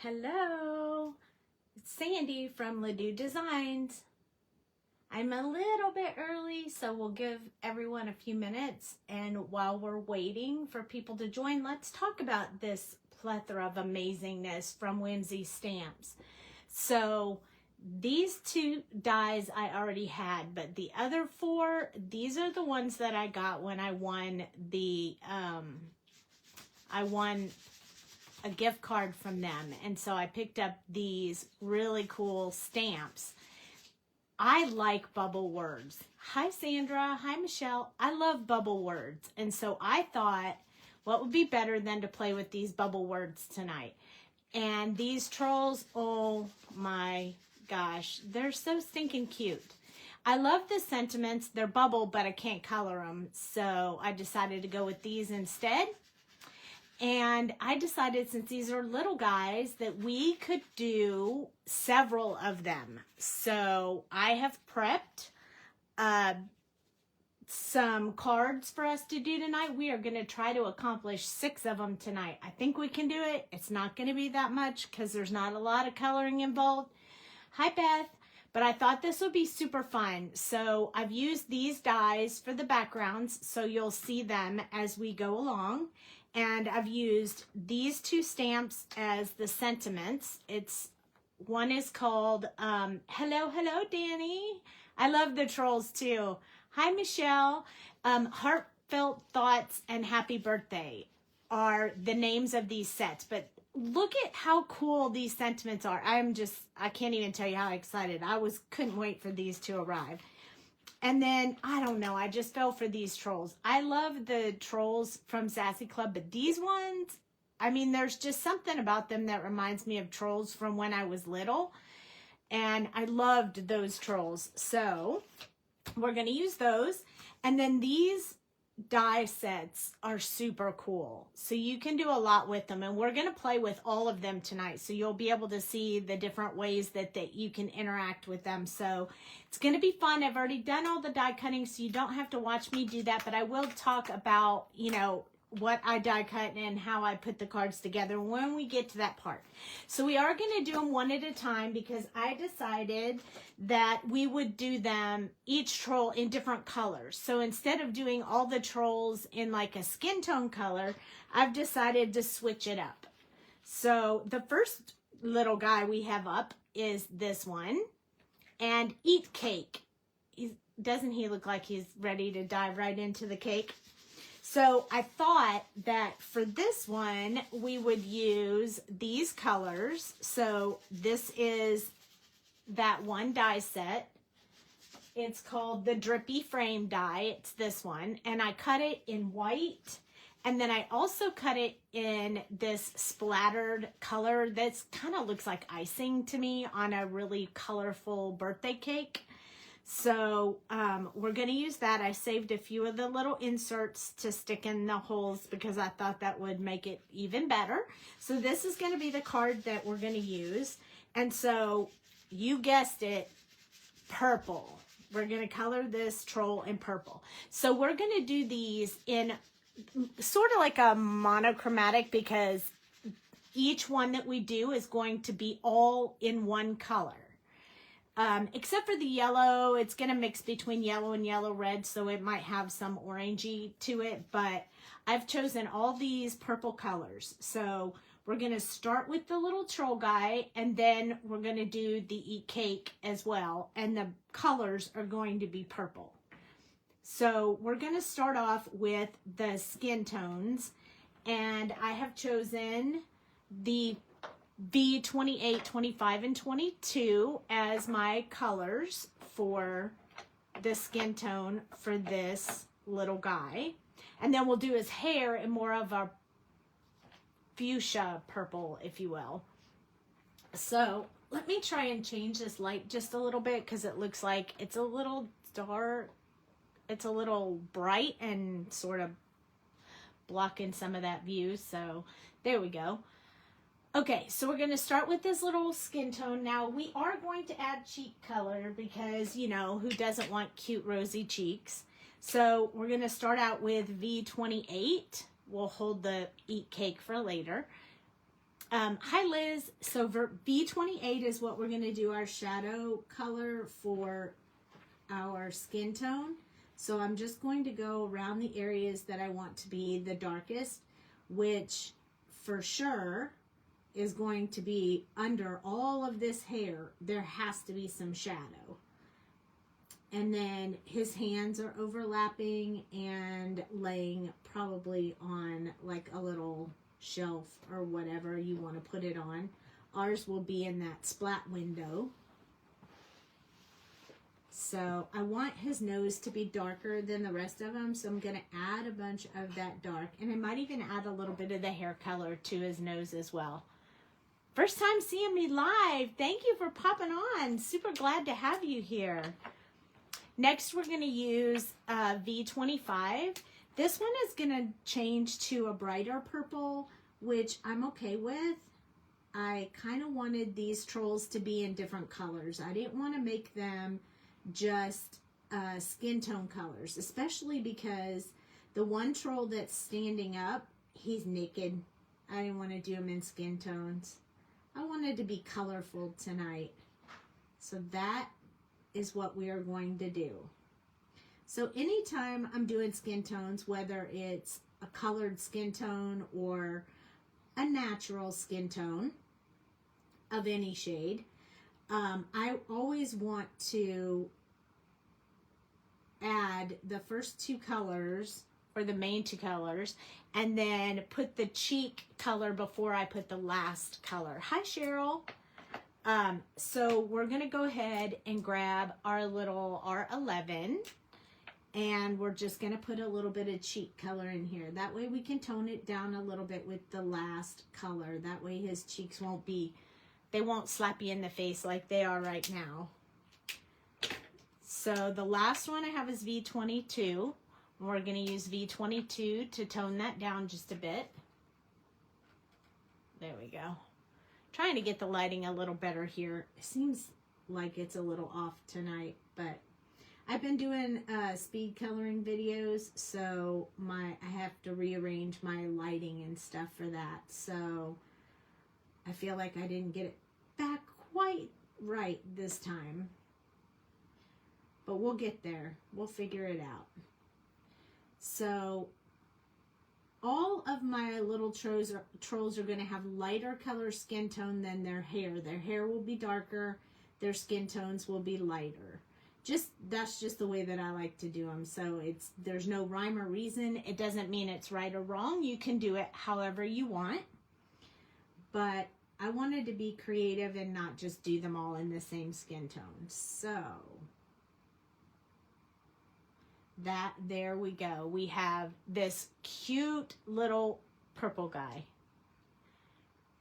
Hello, it's Sandy from Doux Designs. I'm a little bit early, so we'll give everyone a few minutes. And while we're waiting for people to join, let's talk about this plethora of amazingness from Whimsy Stamps. So these two dies I already had, but the other four, these are the ones that I got when I won the, I won a gift card from them. And so I picked up these really cool stamps. I like bubble words. Hi, Sandra. Hi, Michelle. I love bubble words. And so I thought, what would be better than to play with these bubble words tonight? And these trolls, oh my gosh, they're so stinking cute. I love the sentiments. They're bubble, but I can't color them. So I decided to go with these instead. And I decided, since these are little guys, that we could do several of them. So I have prepped some cards for us to do tonight. We are going to try to accomplish 6 of them tonight. I think we can do it. It's not going to be that much because there's not a lot of coloring involved. Hi, Beth. But I thought this would be super fun. So I've used these dies for the backgrounds, so you'll see them as we go along. And I've used these 2 stamps as the sentiments. One is called Hello, Hello, Danny. I love the trolls too. Hi, Michelle. Heartfelt Thoughts and Happy Birthday are the names of these sets. But look at how cool these sentiments are. I can't even tell you how excited. Couldn't wait for these to arrive. And then, I don't know, I just fell for these trolls. I love the trolls from Sassy Club, but these ones, I mean, there's just something about them that reminds me of trolls from when I was little. And I loved those trolls. So, we're going to use those. And then these die sets are super cool. So you can do a lot with them. And we're going to play with all of them tonight. So you'll be able to see the different ways that you can interact with them. So it's going to be fun. I've already done all the die cutting, so you don't have to watch me do that. But I will talk about, what I die cut and how I put the cards together when we get to that part. So we are going to do them one at a time because I decided that we would do them, each troll in different colors. So instead of doing all the trolls in like a skin tone color, I've decided to switch it up. So the first little guy we have up is this one. And Eat Cake. Doesn't he look like he's ready to dive right into the cake? So I thought that for this one, we would use these colors. So this is that one die set. It's called the Drippy Frame Die. It's this one. And I cut it in white. And then I also cut it in this splattered color that's kind of looks like icing to me on a really colorful birthday cake. So we're going to use that. I saved a few of the little inserts to stick in the holes because I thought that would make it even better. So this is going to be the card that we're going to use. And so you guessed it, purple. We're going to color this troll in purple. So we're going to do these in sort of like a monochromatic because each one that we do is going to be all in one color. Except for the yellow, it's going to mix between yellow and yellow red, so it might have some orangey to it, but I've chosen all these purple colors. So we're going to start with the little troll guy, and then we're going to do the Eat Cake as well, and the colors are going to be purple. So we're going to start off with the skin tones, and I have chosen the V28, 25, and 22 as my colors for the skin tone for this little guy. And then we'll do his hair in more of a fuchsia purple, if you will. So let me try and change this light just a little bit because it looks like it's a little dark. It's a little bright and sort of blocking some of that view. So there we go. Okay, so we're going to start with this little skin tone. Now, we are going to add cheek color because, who doesn't want cute rosy cheeks? So we're going to start out with V28. We'll hold the Eat Cake for later. Hi Liz, so V28 is what we're going to do our shadow color for our skin tone. So I'm just going to go around the areas that I want to be the darkest, which for sure is going to be under all of this hair. There has to be some shadow. And then his hands are overlapping and laying probably on like a little shelf or whatever you want to put it on. Ours will be in that splat window. So I want his nose to be darker than the rest of them, so I'm going to add a bunch of that dark, and I might even add a little bit of the hair color to his nose as well. First time seeing me live. Thank you for popping on. Super glad to have you here. Next, we're going to use V25. This one is going to change to a brighter purple, which I'm okay with. I kind of wanted these trolls to be in different colors. I didn't want to make them just skin tone colors, especially because the one troll that's standing up, he's naked. I didn't want to do him in skin tones. I wanted to be colorful tonight. So that is what we are going to do. So anytime I'm doing skin tones, whether it's a colored skin tone or a natural skin tone of any shade, I always want to add the first two colors, or the main two colors, and then put the cheek color before I put the last color. Hi, Cheryl. So we're going to go ahead and grab our little R11, and we're just going to put a little bit of cheek color in here. That way we can tone it down a little bit with the last color. That way his cheeks won't be, they won't slap you in the face like they are right now. So the last one I have is V22. We're going to use V22 to tone that down just a bit. There we go. Trying to get the lighting a little better here. It seems like it's a little off tonight, but I've been doing speed coloring videos, so I have to rearrange my lighting and stuff for that. So I feel like I didn't get it back quite right this time. But we'll get there. We'll figure it out. So all of my little trolls are going to have lighter color skin tone than their hair. Their hair will be darker. Their skin tones will be lighter. That's just the way that I like to do them. So there's no rhyme or reason. It doesn't mean it's right or wrong. You can do it however you want. But I wanted to be creative and not just do them all in the same skin tone. So there we go. We have this cute little purple guy.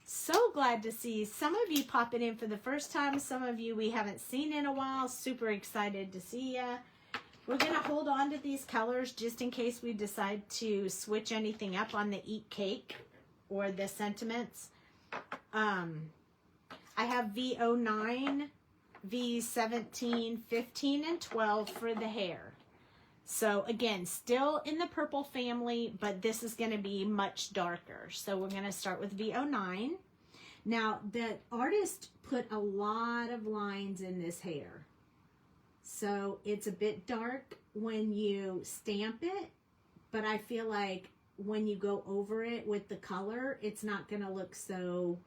So glad to see some of you popping in for the first time. Some of you we haven't seen in a while. Super excited to see ya. We're going to hold on to these colors just in case we decide to switch anything up on the Eat Cake or the Sentiments. I have V09, V17, 15, and 12 for the hair. So again, still in the purple family, but this is going to be much darker. So we're going to start with V09. Now, the artist put a lot of lines in this hair. So it's a bit dark when you stamp it, but I feel like when you go over it with the color, it's not going to look so,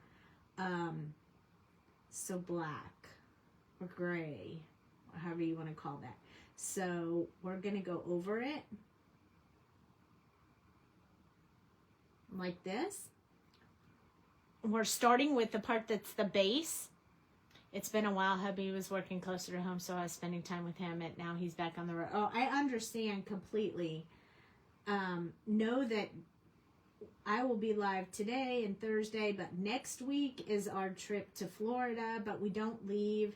so black or gray, or however you want to call that. So we're going to go over it like this. We're starting with the part that's the base. It's been a while. Hubby was working closer to home, so I was spending time with him, and now he's back on the road. Oh, I understand completely. Know that I will be live today and Thursday, but next week is our trip to Florida, but we don't leave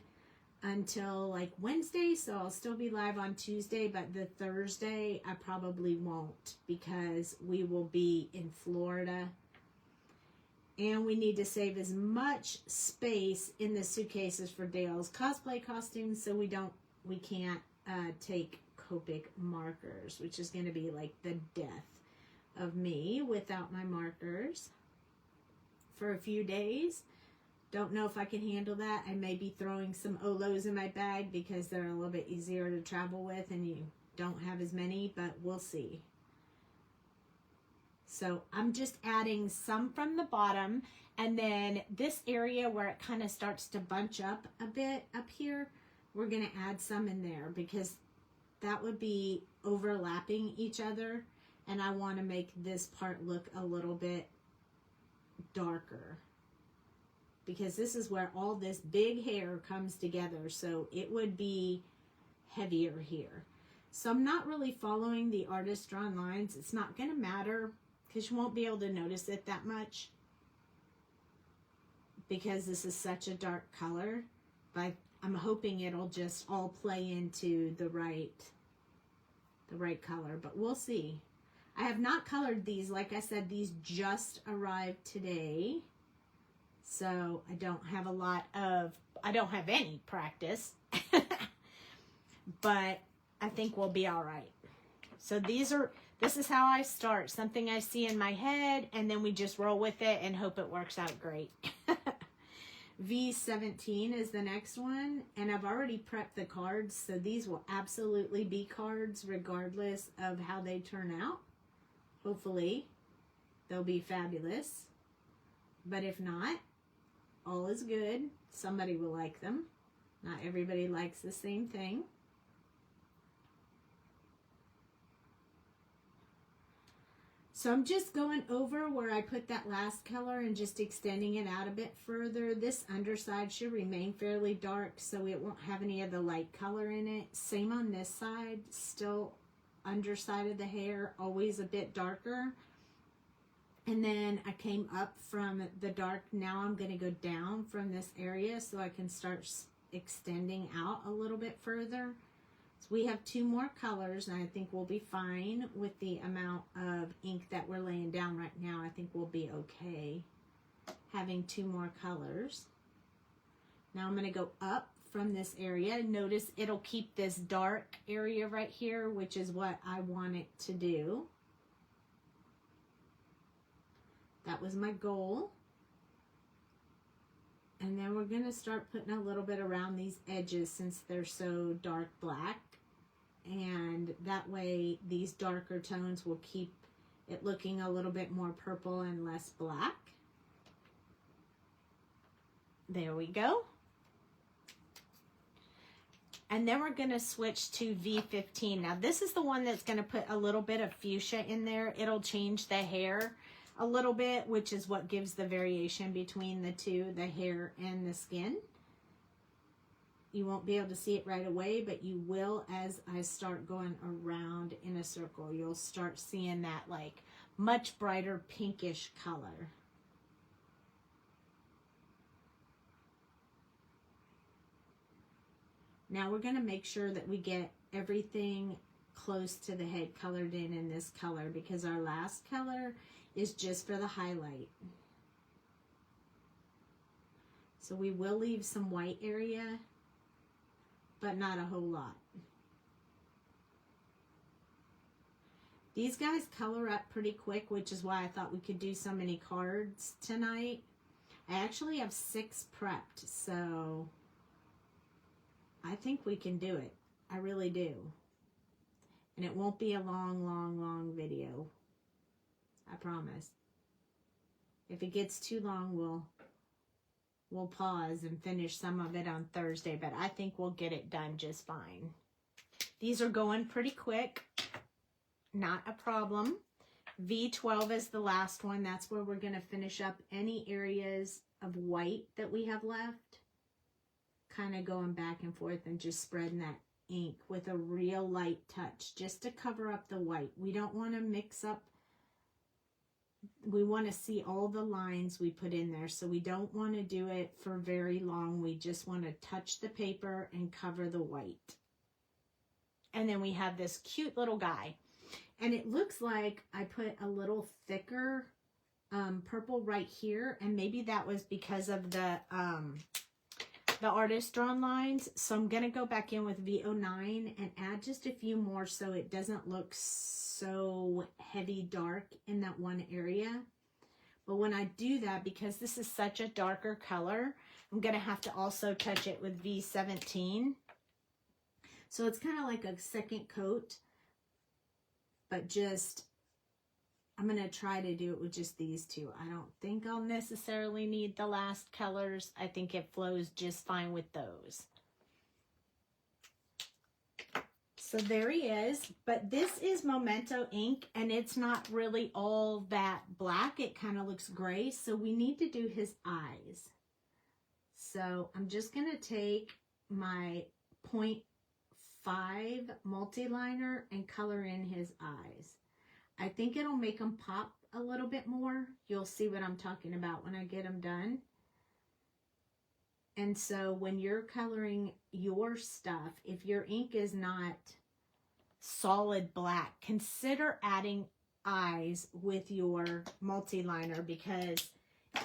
until like Wednesday, so I'll still be live on Tuesday, but the Thursday I probably won't because we will be in Florida and we need to save as much space in the suitcases for Dale's cosplay costumes, so we can't take Copic markers, which is going to be like the death of me without my markers. for a few days. Don't know if I can handle that. I may be throwing some Olos in my bag because they're a little bit easier to travel with and you don't have as many, but we'll see. So I'm just adding some from the bottom, and then this area where it kind of starts to bunch up a bit up here, we're going to add some in there because that would be overlapping each other, and I want to make this part look a little bit darker because this is where all this big hair comes together, so it would be heavier here. So I'm not really following the artist drawn lines. It's not going to matter because you won't be able to notice it that much because this is such a dark color, but I'm hoping it'll just all play into the right color, but we'll see. I have not colored these. Like I said, these just arrived today. So I don't have I don't have any practice, but I think we'll be all right. So this is how I start. Something I see in my head, and then we just roll with it and hope it works out great. V17 is the next one, and I've already prepped the cards, so these will absolutely be cards regardless of how they turn out. Hopefully, they'll be fabulous, but if not, all is good. Somebody will like them. Not everybody likes the same thing. So I'm just going over where I put that last color and just extending it out a bit further. This underside should remain fairly dark, so it won't have any of the light color in it. Same on this side, still underside of the hair, always a bit darker. And then I came up from the dark. Now I'm going to go down from this area so I can start extending out a little bit further. So we have 2 more colors, and I think we'll be fine with the amount of ink that we're laying down right now. I think we'll be okay having 2 more colors. Now I'm going to go up from this area. Notice it'll keep this dark area right here, which is what I want it to do. That was my goal. And then we're going to start putting a little bit around these edges since they're so dark black. And that way these darker tones will keep it looking a little bit more purple and less black. There we go. And then we're going to switch to V15. Now this is the one that's going to put a little bit of fuchsia in there. It'll change the hair a little bit, which is what gives the variation between the two, the hair and the skin. You won't be able to see it right away, but you will as I start going around in a circle. You'll start seeing that like much brighter pinkish color. Now we're going to make sure that we get everything close to the head colored in this color, because our last color is just for the highlight. So we will leave some white area, but not a whole lot. These guys color up pretty quick, which is why I thought we could do so many cards tonight. I actually have 6 prepped, so I think we can do it. I really do. And it won't be a long video. I promise. If it gets too long, we'll pause and finish some of it on Thursday, but I think we'll get it done just fine. These are going pretty quick. Not a problem. V12 is the last one. That's where we're going to finish up any areas of white that we have left. Kind of going back and forth and just spreading that ink with a real light touch just to cover up the white. We don't want to mix up. We want to see all the lines we put in there, so we don't want to do it for very long. We just want to touch the paper and cover the white. And then we have this cute little guy. And it looks like I put a little thicker purple right here, and maybe that was because of the artist drawn lines. So I'm going to go back in with V09 and add just a few more so it doesn't look so heavy dark in that one area. But when I do that, because this is such a darker color, I'm going to have to also touch it with V17. So it's kind of like a second coat, but just, I'm going to try to do it with just these two. I don't think I'll necessarily need the last colors. I think it flows just fine with those. So there he is, but this is Memento ink, and it's not really all that black. It kind of looks gray, so we need to do his eyes. So I'm just going to take my 0.5 multi-liner and color in his eyes. I think it'll make them pop a little bit more. You'll see what I'm talking about when I get them done. And so when you're coloring your stuff, if your ink is not solid black, consider adding eyes with your multi-liner because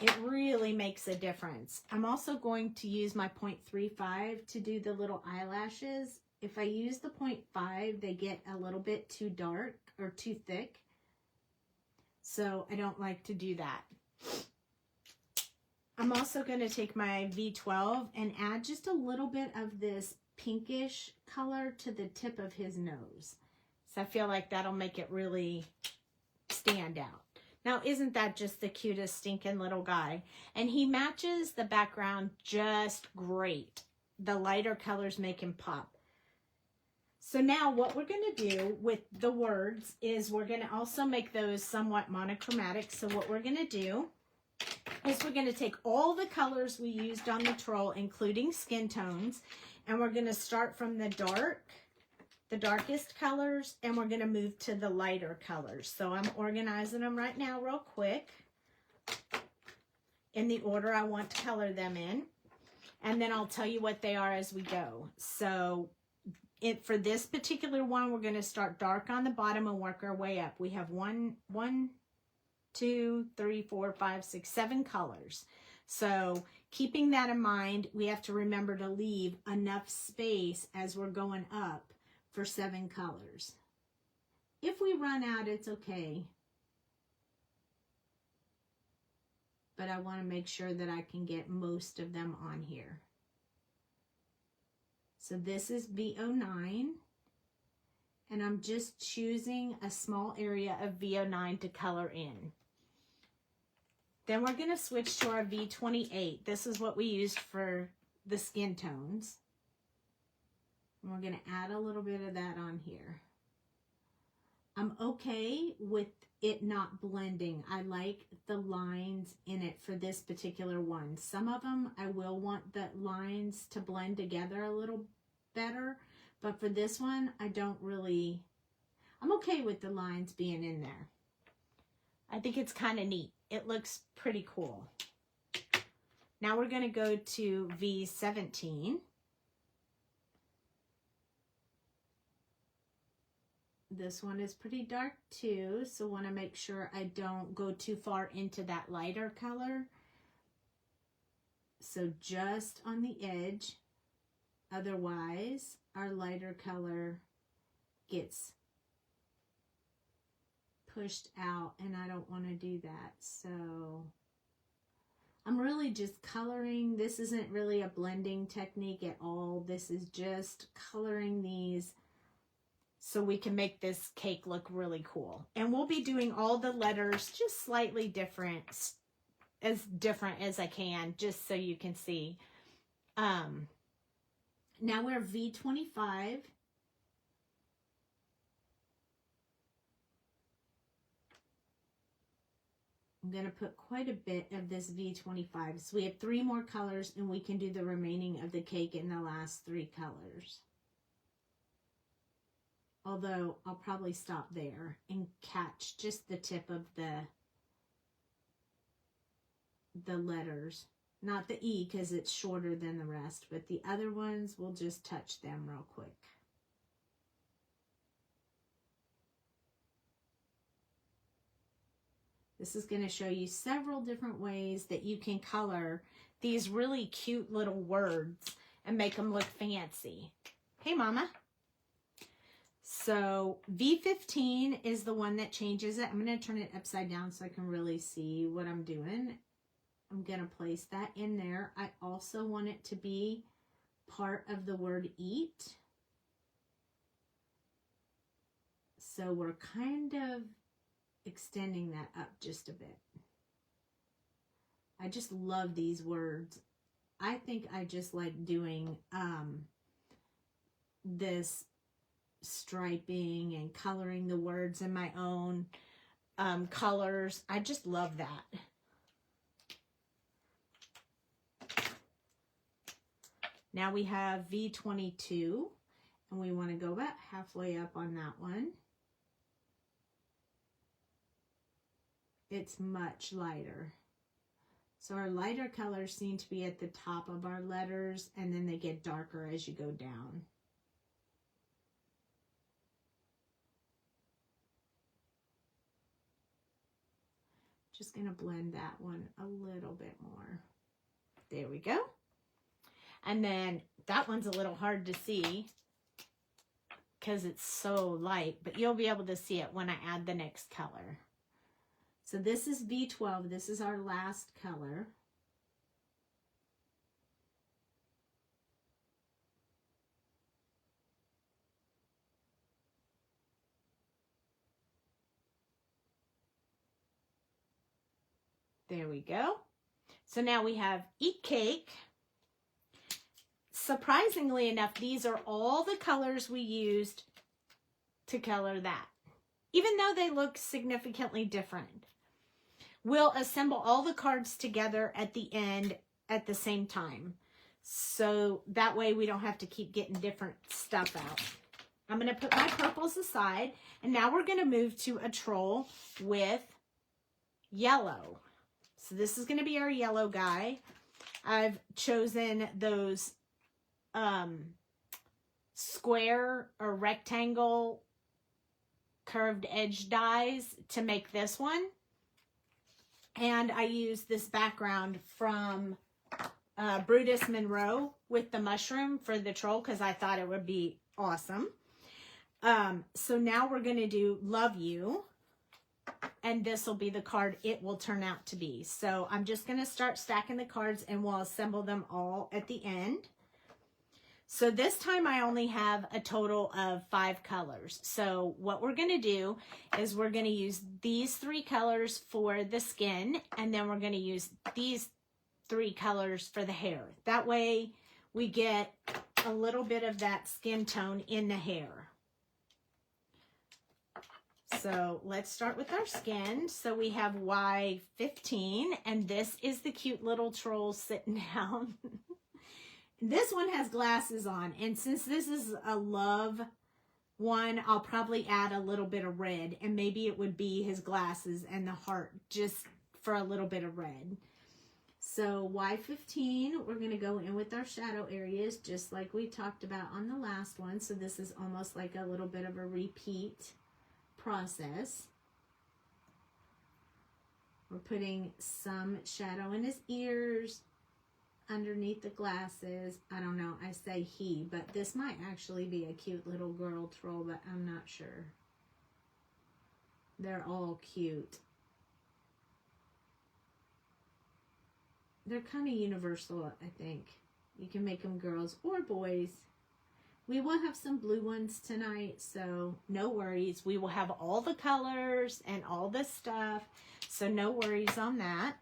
it really makes a difference. I'm also going to use my 0.35 to do the little eyelashes. If I use the 0.5, they get a little bit too dark or too thick. So I don't like to do that. I'm also going to take my V12 and add just a little bit of this pinkish color to the tip of his nose. So I feel like that'll make it really stand out. Now, isn't that just the cutest stinking little guy? And he matches the background just great. The lighter colors make him pop. So now what we're going to do with the words is we're going to also make those somewhat monochromatic. So what we're going to do is we're going to take all the colors we used on the troll, including skin tones, and we're going to start from the darkest colors, and we're going to move to the lighter colors. So I'm organizing them right now real quick in the order I want to color them in, and then I'll tell you what they are as we go. So for this particular one, we're going to start dark on the bottom and work our way up. We have 2, 3, 4, 5, 6, 7 colors. So keeping that in mind, we have to remember to leave enough space as we're going up for 7 colors. If we run out, it's okay. But I want to make sure that I can get most of them on here. So this is V09. And I'm just choosing a small area of V09 to color in. Then we're going to switch to our V28. This is what we used for the skin tones. And we're going to add a little bit of that on here. I'm okay with it not blending. I like the lines in it for this particular one. Some of them I will want the lines to blend together a little better. But for this one, I don't really, I'm okay with the lines being in there. I think it's kind of neat. It looks pretty cool. Now we're going to go to V17. This one is pretty dark too, so want to make sure I don't go too far into that lighter color. So just on the edge. Otherwise, our lighter color gets pushed out, and I don't want to do that. So I'm really just coloring. This isn't really a blending technique at all. This is just coloring these so we can make this cake look really cool. And we'll be doing all the letters just slightly different as I can, just so you can see. Now we're V25. I'm going to put quite a bit of this V25. So we have 3 more colors, and we can do the remaining of the cake in the last 3 colors. Although I'll probably stop there and catch just the tip of the letters. Not the E because it's shorter than the rest, but the other ones, we'll just touch them real quick. This is going to show you several different ways that you can color these really cute little words and make them look fancy. Hey, Mama. So V15 is the one that changes it. I'm going to turn it upside down so I can really see what I'm doing. I'm going to place that in there. I also want it to be part of the word eat. So we're kind of extending that up just a bit. I just love these words. I think I just like doing this striping and coloring the words in my own colors. I just love that. Now we have V22, and we want to go about halfway up on that one. It's much lighter. So our lighter colors seem to be at the top of our letters, and then they get darker as you go down. Just going to blend that one a little bit more. There we go. And then that one's a little hard to see because it's so light, but you'll be able to see it when I add the next color. So this is V12. This is our last color. There we go. So now we have Eat Cake. Surprisingly enough, these are all the colors we used to color that, even though they look significantly different. We'll assemble all the cards together at the end at the same time. So that way we don't have to keep getting different stuff out. I'm going to put my purples aside, and now we're going to move to a troll with yellow. So this is going to be our yellow guy. I've chosen those square or rectangle curved edge dies to make this one. And I used this background from Brutus Monroe with the mushroom for the troll because I thought it would be awesome. So now we're going to do Love You. And this will be the card it will turn out to be. So I'm just going to start stacking the cards and we'll assemble them all at the end. So this time I only have a total of 5 colors. So what we're going to do is we're going to use these 3 colors for the skin, and then we're going to use these 3 colors for the hair. That way we get a little bit of that skin tone in the hair. So let's start with our skin. So we have Y15, and this is the cute little troll sitting down. This one has glasses on, and since this is a love one, I'll probably add a little bit of red, and maybe it would be his glasses and the heart just for a little bit of red. So Y15, we're going to go in with our shadow areas just like we talked about on the last one. So this is almost like a little bit of a repeat process. We're putting some shadow in his ears, underneath the glasses. I don't know, I say he, but this might actually be a cute little girl troll, but I'm not sure. They're all cute. They're kind of universal, I think. You can make them girls or boys. We will have some blue ones tonight, so no worries. We will have all the colors and all the stuff, so no worries on that.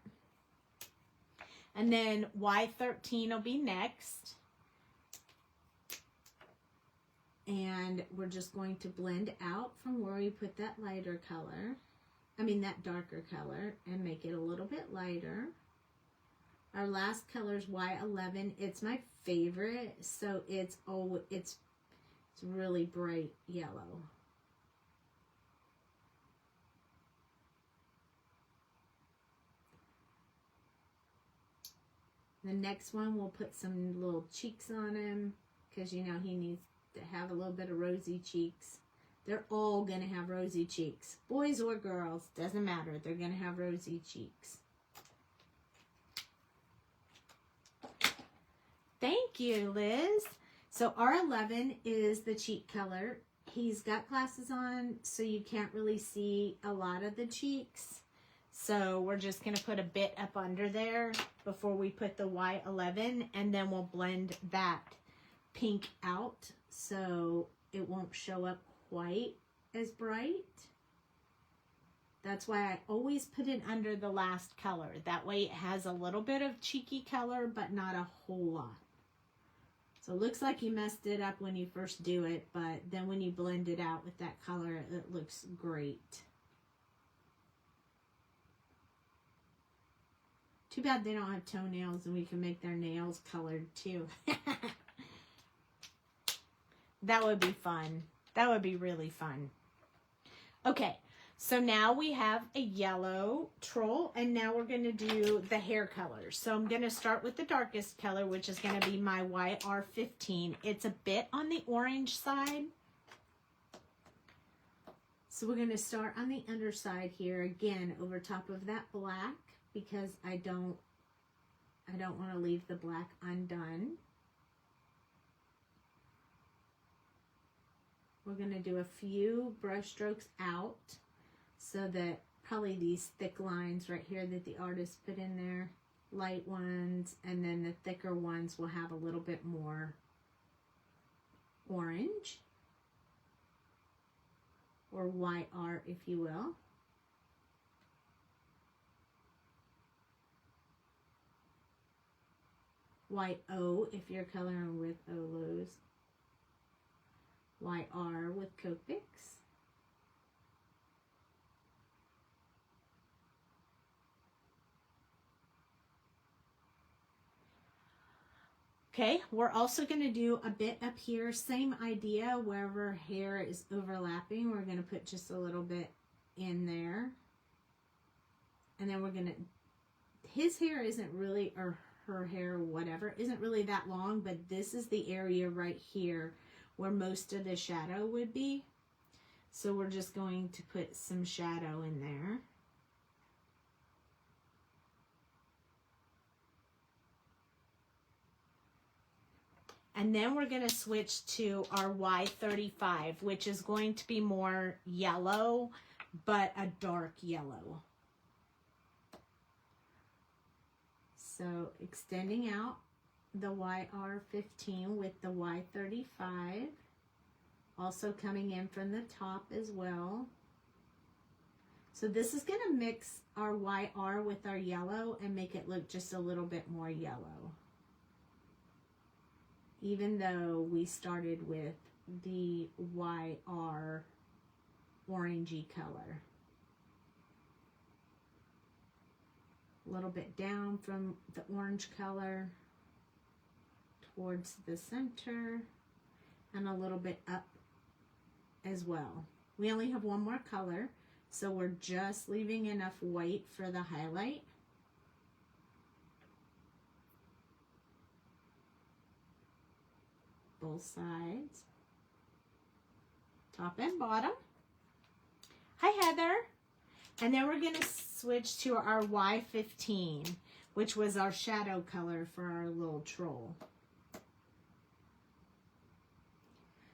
And then Y13 will be next. And we're just going to blend out from where we put that lighter color, that darker color, and make it a little bit lighter. Our last color is Y11. It's my favorite, so it's really bright yellow. The next one, we'll put some little cheeks on him because, you know, he needs to have a little bit of rosy cheeks. They're all going to have rosy cheeks. Boys or girls, doesn't matter. They're going to have rosy cheeks. Thank you, Liz. So R11 is the cheek color. he's got glasses on, so you can't really see a lot of the cheeks. So we're just going to put a bit up under there before we put the Y11, and then we'll blend that pink out so it won't show up quite as bright. That's why I always put it under the last color. That way it has a little bit of cheeky color, but not a whole lot. So it looks like you messed it up when you first do it, but then when you blend it out with that color, it looks great. Too bad they don't have toenails and we can make their nails colored too. That would be fun. That would be really fun. Okay, so now we have a yellow troll, and now we're going to do the hair colors. So I'm going to start with the darkest color, which is going to be my YR15. It's a bit on the orange side. So we're going to start on the underside here, again, over top of that black, because I don't want to leave the black undone. We're going to do a few brush strokes out so that probably these thick lines right here that the artist put in there, light ones, and then the thicker ones will have a little bit more orange, or YR if you will. YO if you're coloring with Olos. YR with Copics. Okay, we're also going to do a bit up here, same idea, wherever hair is overlapping, we're going to put just a little bit in there. And then we're going to, his hair isn't really, or her hair, whatever, isn't really that long, but this is the area right here where most of the shadow would be. So we're just going to put some shadow in there. And then we're going to switch to our Y35, which is going to be more yellow, but a dark yellow. So extending out the YR15 with the Y35, also coming in from the top as well. So this is going to mix our YR with our yellow and make it look just a little bit more yellow, even though we started with the YR orangey color. A little bit down from the orange color towards the center, and a little bit up as well. We only have one more color, so we're just leaving enough white for the highlight. Both sides, top and bottom. Hi, Heather. And then we're going to switch to our Y15, which was our shadow color for our little troll.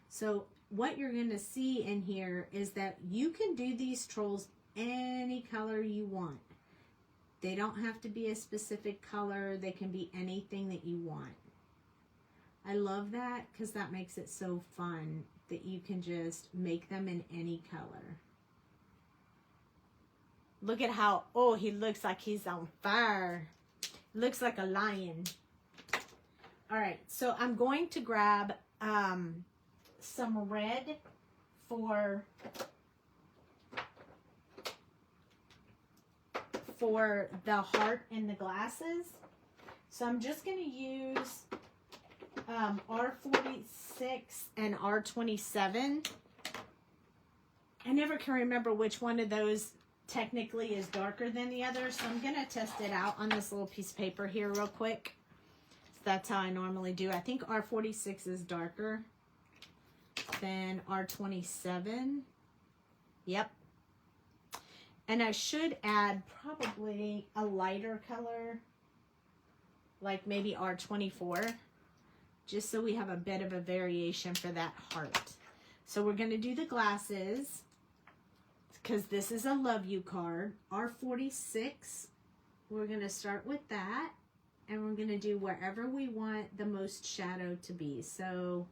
So what you're going to see in here is that you can do these trolls any color you want. They don't have to be a specific color. They can be anything that you want. I love that because that makes it so fun that you can just make them in any color. Look at how, oh, he looks like he's on fire. Looks like a lion. All right, so I'm going to grab some red for the heart and the glasses. So I'm just going to use R46 and R27. I never can remember which one of those technically is darker than the other, so I'm going to test it out on this little piece of paper here real quick. So that's how I normally do. I think R46 is darker than R27. Yep. And I should add probably a lighter color, like maybe R24, just so we have a bit of a variation for that heart. So we're going to do the glasses because this is a love you card. Our 46, we're going to start with that, and we're going to do wherever we want the most shadow to be. So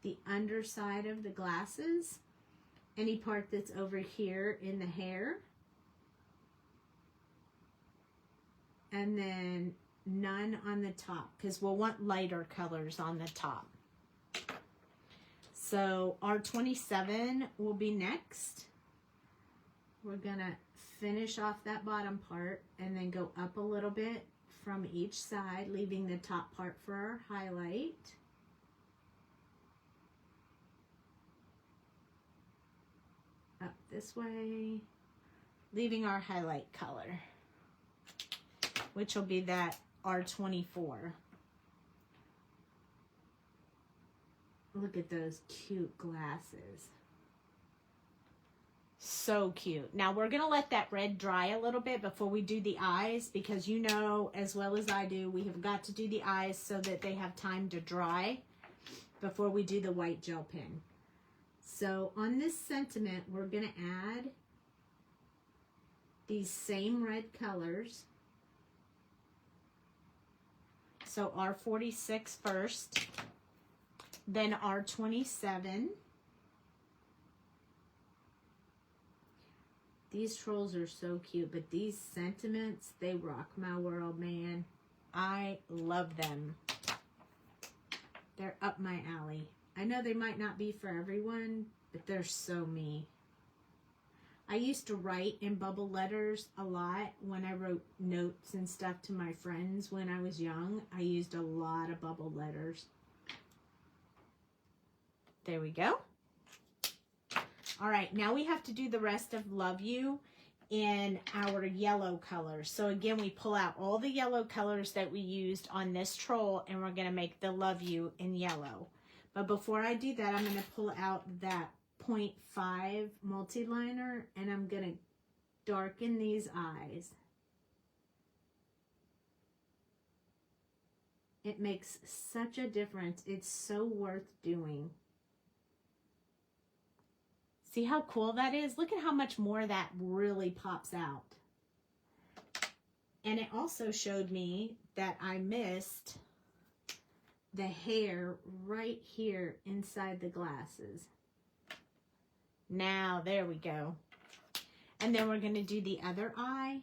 the underside of the glasses, any part that's over here in the hair, and then none on the top because we'll want lighter colors on the top. So our 27 will be next. We're gonna finish off that bottom part and then go up a little bit from each side, leaving the top part for our highlight. Up this way, leaving our highlight color, which will be that R24. Look at those cute glasses. So cute. Now we're going to let that red dry a little bit before we do the eyes, because you know as well as I do, we have got to do the eyes so that they have time to dry before we do the white gel pen. So on this sentiment, we're going to add these same red colors. So R46 first, then R27. These trolls are so cute, but these sentiments, they rock my world, man. I love them. They're up my alley. I know they might not be for everyone, but they're so me. I used to write in bubble letters a lot when I wrote notes and stuff to my friends when I was young. I used a lot of bubble letters. There we go. All right, now we have to do the rest of Love You in our yellow color. So again, we pull out all the yellow colors that we used on this troll, and we're gonna make the Love You in yellow. But before I do that, I'm gonna pull out that 0.5 multi-liner, and I'm gonna darken these eyes. It makes such a difference. It's so worth doing. See how cool that is? Look at how much more that really pops out. And it also showed me that I missed the hair right here inside the glasses. Now, there we go. And then we're going to do the other eye.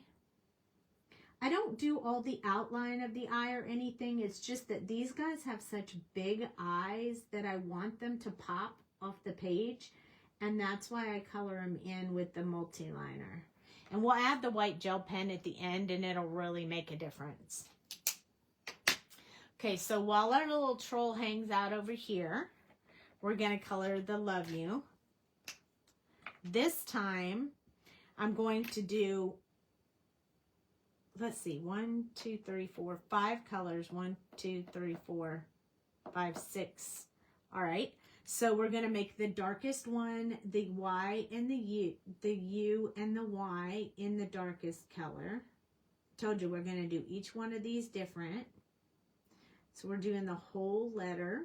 I don't do all the outline of the eye or anything. It's just that these guys have such big eyes that I want them to pop off the page. And that's why I color them in with the multi-liner. And we'll add the white gel pen at the end, and it'll really make a difference. Okay, so while our little troll hangs out over here, we're going to color the Love You. This time, I'm going to do, let's see, 1, 2, 3, 4, 5 colors. 1, 2, 3, 4, 5, 6. All right. So we're going to make the darkest one, the Y and the U and the Y in the darkest color. Told you we're going to do each one of these different. So we're doing the whole letter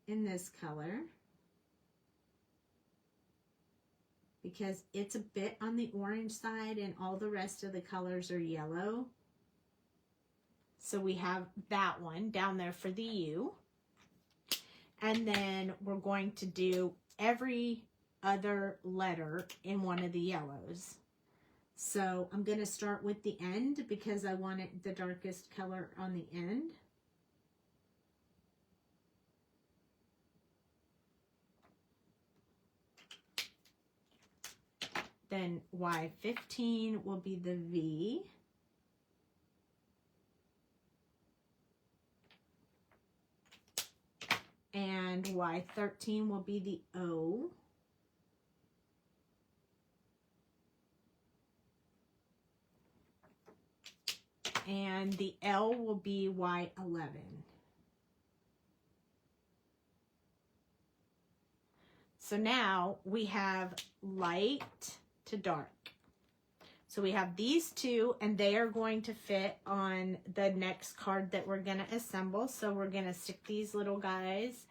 in this color because it's a bit on the orange side and all the rest of the colors are yellow. So we have that one down there for the U. And then we're going to do every other letter in one of the yellows. So I'm going to start with the end because I want it the darkest color on the end. Then Y15 will be the V. And Y13 will be the O. And the L will be Y11. So now we have light to dark. So we have these two, and they are going to fit on the next card that we're going to assemble. So we're going to stick these little guys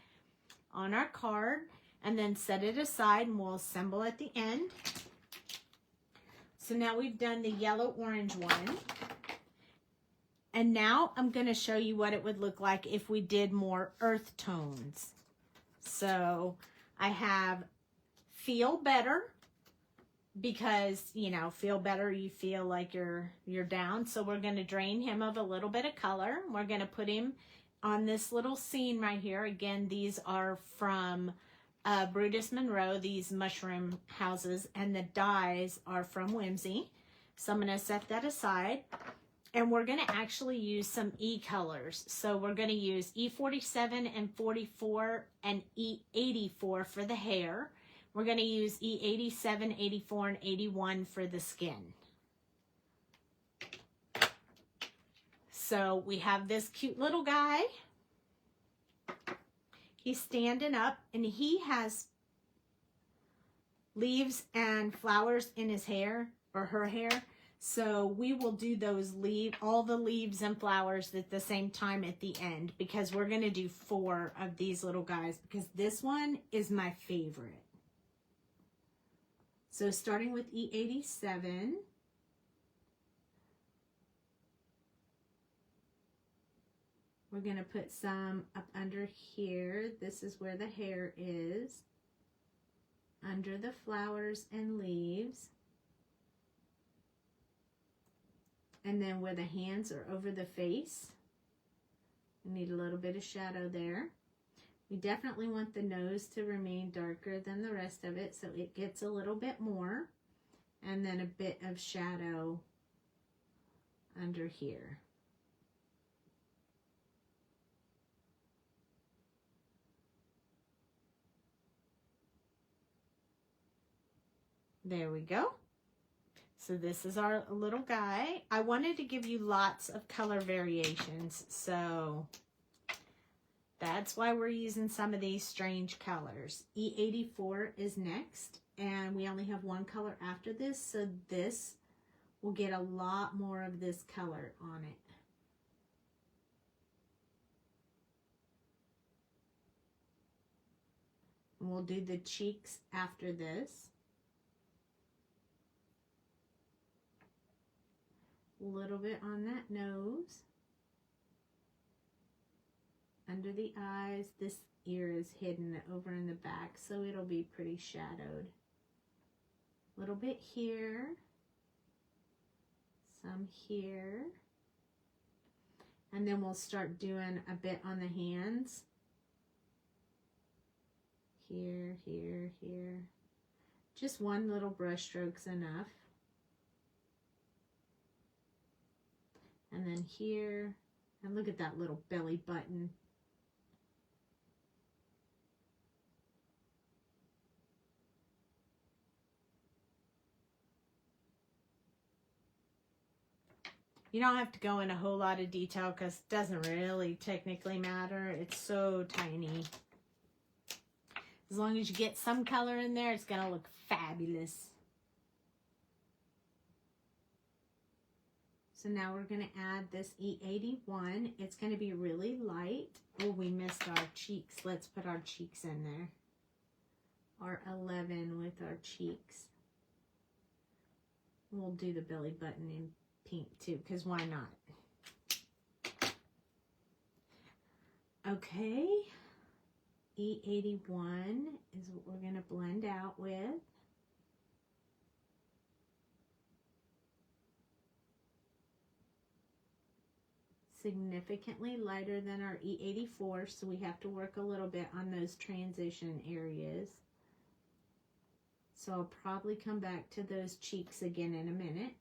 on our card and then set it aside, and we'll assemble at the end. So now we've done the yellow-orange one. And now I'm going to show you what it would look like if we did more earth tones. So I have Feel Better, because, you know, feel better, you feel like you're down. So we're going to drain him of a little bit of color. We're going to put him on this little scene right here. Again, these are from Brutus Monroe, these mushroom houses, and the dies are from Whimsy. So I'm going to set that aside. And we're going to actually use some E colors. So we're going to use E47 and 44 and E84 for the hair. We're going to use E87, 84, and 81 for the skin. So we have this cute little guy. He's standing up, and he has leaves and flowers in his hair, or her hair. So we will do those all the leaves and flowers at the same time at the end, because we're going to do 4 of these little guys, because this one is my favorite. So starting with E87, we're going to put some up under here. This is where the hair is, under the flowers and leaves. And then where the hands are over the face, we need a little bit of shadow there. We definitely want the nose to remain darker than the rest of it, so it gets a little bit more. And then a bit of shadow under here. There we go. So this is our little guy. I wanted to give you lots of color variations, so that's why we're using some of these strange colors. E84 is next, and we only have one color after this, so this will get a lot more of this color on it. And we'll do the cheeks after this. A little bit on that nose, under the eyes. This ear is hidden over in the back, so it'll be pretty shadowed. A little bit here, some here, and then we'll start doing a bit on the hands. Here, here, here. Just one little brush stroke's enough. And then here, and look at that little belly button. You don't have to go in a whole lot of detail because it doesn't really technically matter. It's so tiny. As long as you get some color in there, it's going to look fabulous. So now we're going to add this E81. It's going to be really light. Oh, we missed our cheeks. Let's put our cheeks in there. Our 11 with our cheeks. We'll do the belly button in pink too, because why not? Okay. E81 is what we're going to blend out with. Significantly lighter than our E84, so we have to work a little bit on those transition areas. So I'll probably come back to those cheeks again in a minute.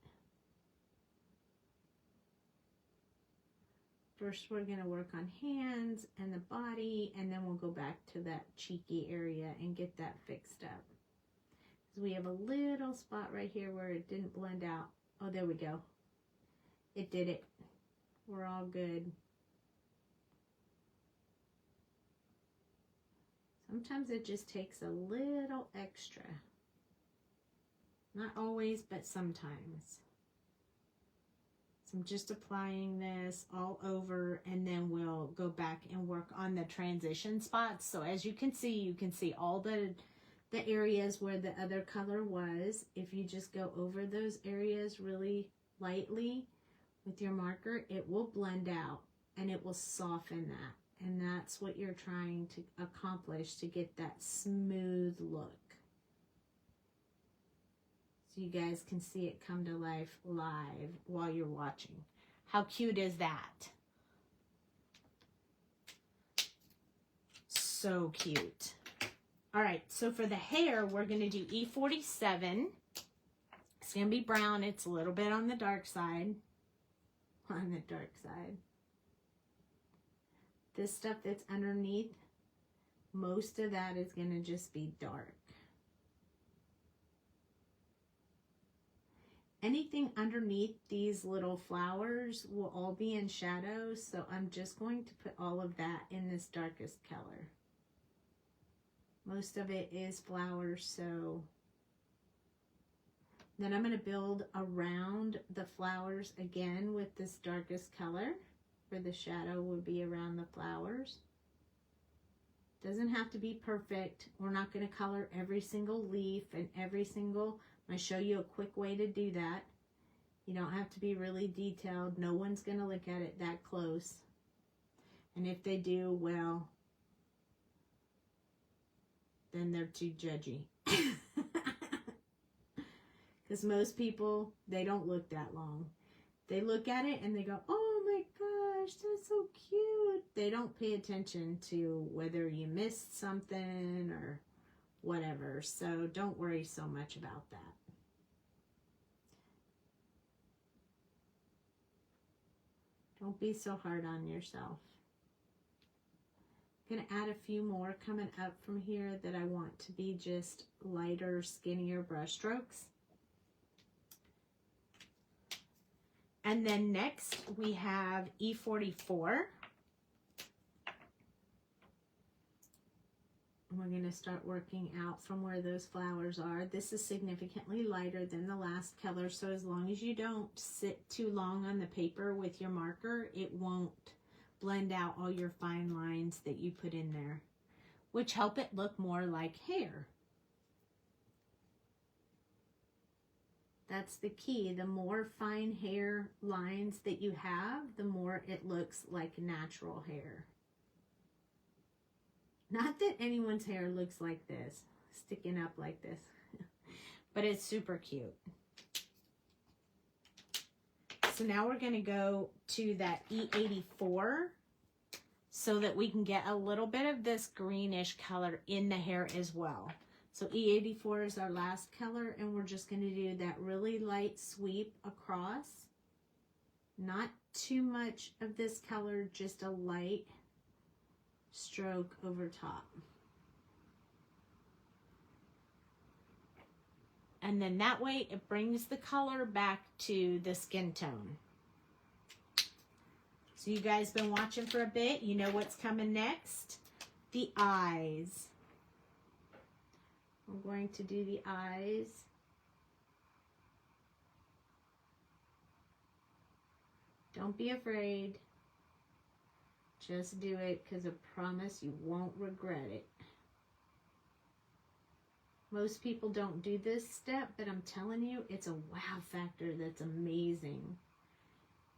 First we're going to work on hands and the body, and then we'll go back to that cheeky area and get that fixed up. So we have a little spot right here where it didn't blend out. Oh, there we go. It did it. We're all good. Sometimes it just takes a little extra. Not always, but sometimes. So I'm just applying this all over, and then we'll go back and work on the transition spots. So as you can see all the areas where the other color was. If you just go over those areas really lightly with your marker, it will blend out and it will soften that. And that's what you're trying to accomplish, to get that smooth look. So you guys can see it come to life live while you're watching. How cute is that? So cute. All right, so for the hair, we're going to do E47. It's going to be brown. It's a little bit on the dark side. On the dark side. This stuff that's underneath, most of that is going to just be dark. Anything underneath these little flowers will all be in shadow, so I'm just going to put all of that in this darkest color. Most of it is flowers, so then I'm going to build around the flowers again with this darkest color, where the shadow will be around the flowers. Doesn't have to be perfect. We're not going to color every single leaf and every single... I'm going to show you a quick way to do that. You don't have to be really detailed. No one's going to look at it that close. And if they do, well, then they're too judgy. Because most people, they don't look that long. They look at it and they go, oh my gosh, that's so cute. They don't pay attention to whether you missed something or whatever. So don't worry so much about that. Don't be so hard on yourself. I'm going to add a few more coming up from here that I want to be just lighter, skinnier brush strokes. And then next we have E44. We're going to start working out from where those flowers are. This is significantly lighter than the last color, so as long as you don't sit too long on the paper with your marker, it won't blend out all your fine lines that you put in there, which help it look more like hair. That's the key. The more fine hair lines that you have, the more it looks like natural hair. Not that anyone's hair looks like this, sticking up like this, but it's super cute. So now we're going to go to that E84 so that we can get a little bit of this greenish color in the hair as well. So E84 is our last color, and we're just going to do that really light sweep across. Not too much of this color, just a light stroke over top. And then that way it brings the color back to the skin tone. So you guys been watching for a bit. You know what's coming next. The eyes. I'm going to do the eyes. Don't be afraid. Just do it, because I promise you won't regret it. Most people don't do this step, but I'm telling you, it's a wow factor that's amazing.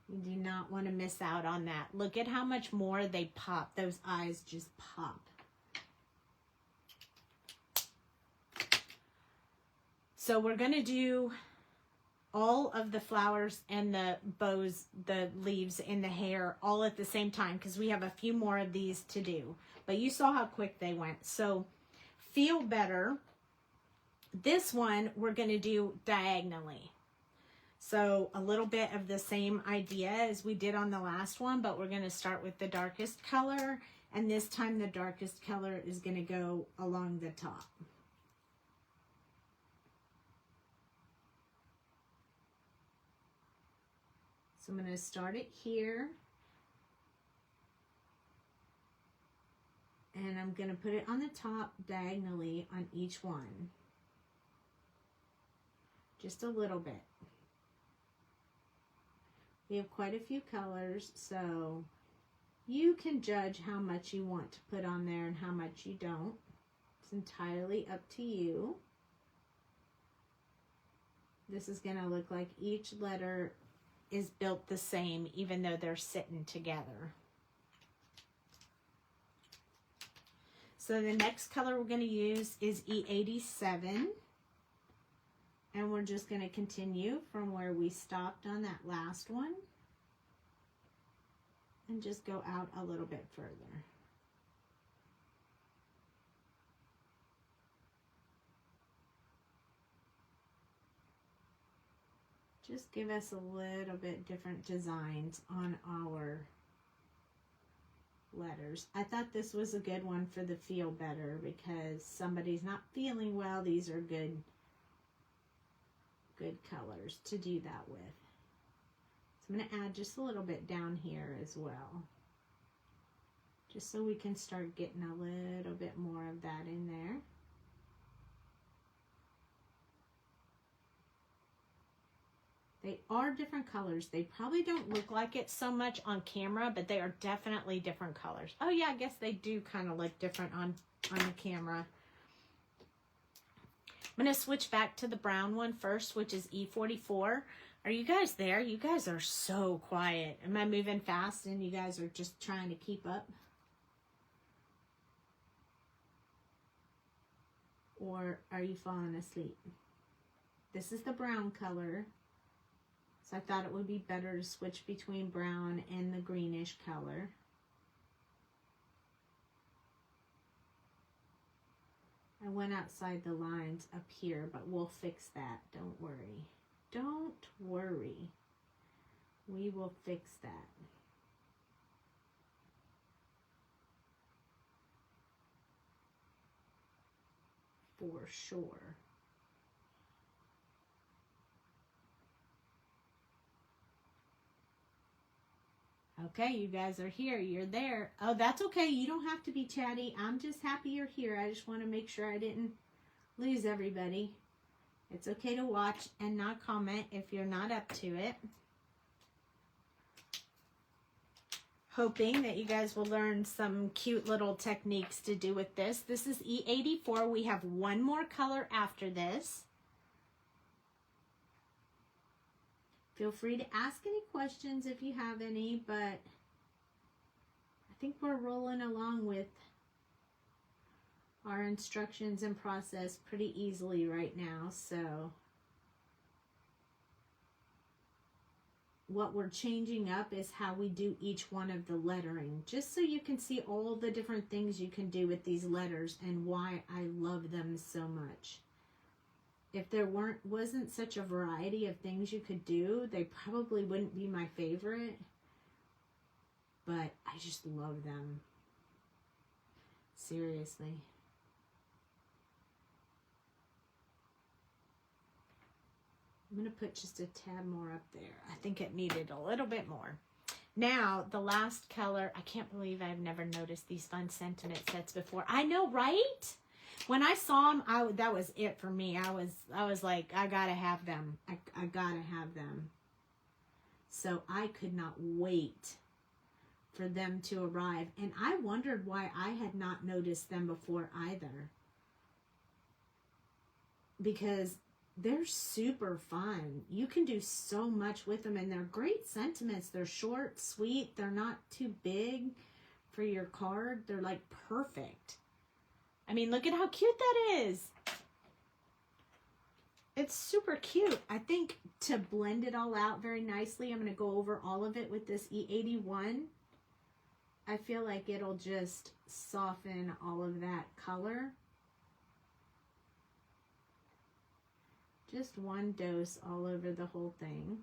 You do not want to miss out on that. Look at how much more they pop. Those eyes just pop. So we're going to do all of the flowers and the bows, the leaves in the hair all at the same time, because we have a few more of these to do. But you saw how quick they went. So Feel Better. This one we're going to do diagonally. So a little bit of the same idea as we did on the last one, but we're going to start with the darkest color. And this time the darkest color is going to go along the top. So I'm going to start it here. And I'm going to put it on the top diagonally on each one. Just a little bit. We have quite a few colors, so you can judge how much you want to put on there and how much you don't. It's entirely up to you. This is going to look like each letter is built the same, even though they're sitting together. So the next color we're going to use is E87. And we're just going to continue from where we stopped on that last one. And just go out a little bit further. Just give us a little bit different designs on our letters. I thought this was a good one for the feel better because somebody's not feeling well. These are good colors to do that with. So I'm going to add just a little bit down here as well. Just so we can start getting a little bit more of that in there. They are different colors. They probably don't look like it so much on camera, but they are definitely different colors. Oh yeah, I guess they do kind of look different on the camera. I'm going to switch back to the brown one first, which is E44. Are you guys there? You guys are so quiet. Am I moving fast and you guys are just trying to keep up? Or are you falling asleep? This is the brown color. So I thought it would be better to switch between brown and the greenish color. I went outside the lines up here, but we'll fix that. Don't worry. Don't worry. We will fix that. For sure. Okay, you guys are here. You're there. Oh, that's okay. You don't have to be chatty. I'm just happy you're here. I just want to make sure I didn't lose everybody. It's okay to watch and not comment if you're not up to it. Hoping that you guys will learn some cute little techniques to do with this. This is E84. We have one more color after this. Feel free to ask any questions if you have any, but I think we're rolling along with our instructions and process pretty easily right now. So what we're changing up is how we do each one of the lettering, just so you can see all the different things you can do with these letters and why I love them so much. If there wasn't such a variety of things you could do, they probably wouldn't be my favorite. But I just love them. Seriously. I'm going to put just a tad more up there. I think it needed a little bit more. Now, the last color. I can't believe I've never noticed these fun sentiment sets before. I know, right? When I saw them, that was it for me. I was like, I gotta have them. I gotta have them. So I could not wait for them to arrive. And I wondered why I had not noticed them before either. Because they're super fun. You can do so much with them, and they're great sentiments. They're short, sweet. They're not too big for your card. They're like perfect. I mean, look at how cute that is. It's super cute. I think to blend it all out very nicely, I'm going to go over all of it with this E81. I feel like it'll just soften all of that color. Just one dose all over the whole thing.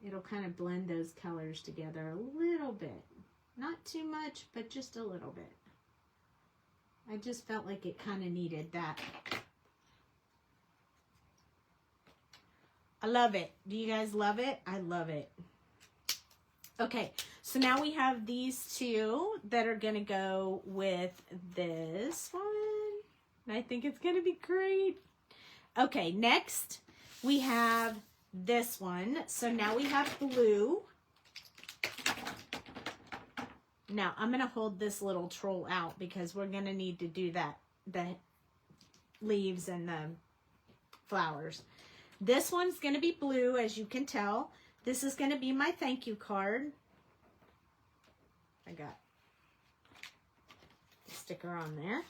It'll kind of blend those colors together a little bit. Not too much, but just a little bit. I just felt like it kind of needed that. I love it. Do you guys love it? I love it. Okay, so now we have these two that are going to go with this one. And I think it's going to be great. Okay, next we have this one. So now we have blue. Now I'm going to hold this little troll out because we're going to need to do that, the leaves and the flowers. This one's going to be blue, as you can tell. This is going to be my thank you card. I got the sticker on there.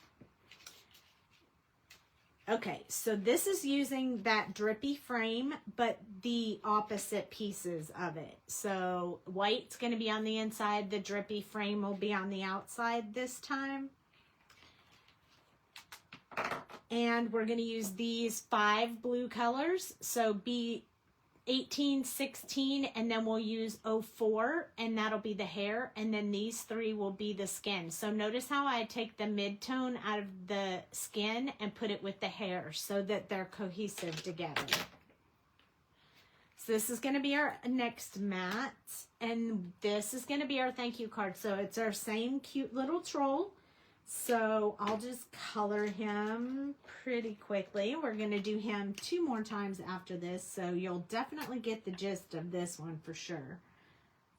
Okay, so this is using that drippy frame, but the opposite pieces of it. So white's going to be on the inside. The drippy frame will be on the outside this time. And we're going to use these 5 blue colors. So B18, 16, and then we'll use 04, and that'll be the hair. And then these 3 will be the skin. So notice how I take the mid-tone out of the skin and put it with the hair so that they're cohesive together. So this is going to be our next mat. And this is going to be our thank you card. So it's our same cute little troll. So I'll just color him pretty quickly. We're going to do him 2 more times after this, so you'll definitely get the gist of this one for sure.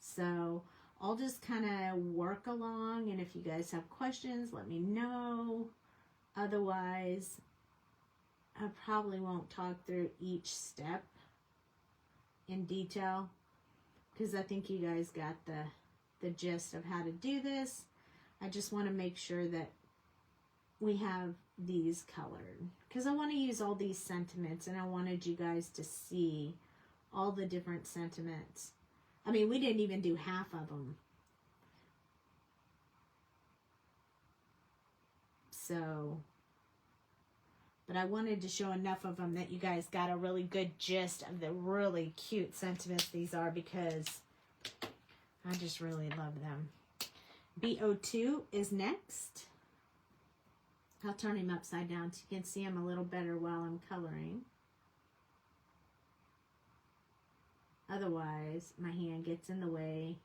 So I'll just kind of work along, and if you guys have questions, let me know. Otherwise, I probably won't talk through each step in detail because I think you guys got the gist of how to do this. I just want to make sure that we have these colored because I want to use all these sentiments and I wanted you guys to see all the different sentiments. I mean, we didn't even do half of them. So, but I wanted to show enough of them that you guys got a really good gist of the really cute sentiments these are because I just really love them. B02 is next. I'll turn him upside down so you can see him a little better while I'm coloring. Otherwise, my hand gets in the way.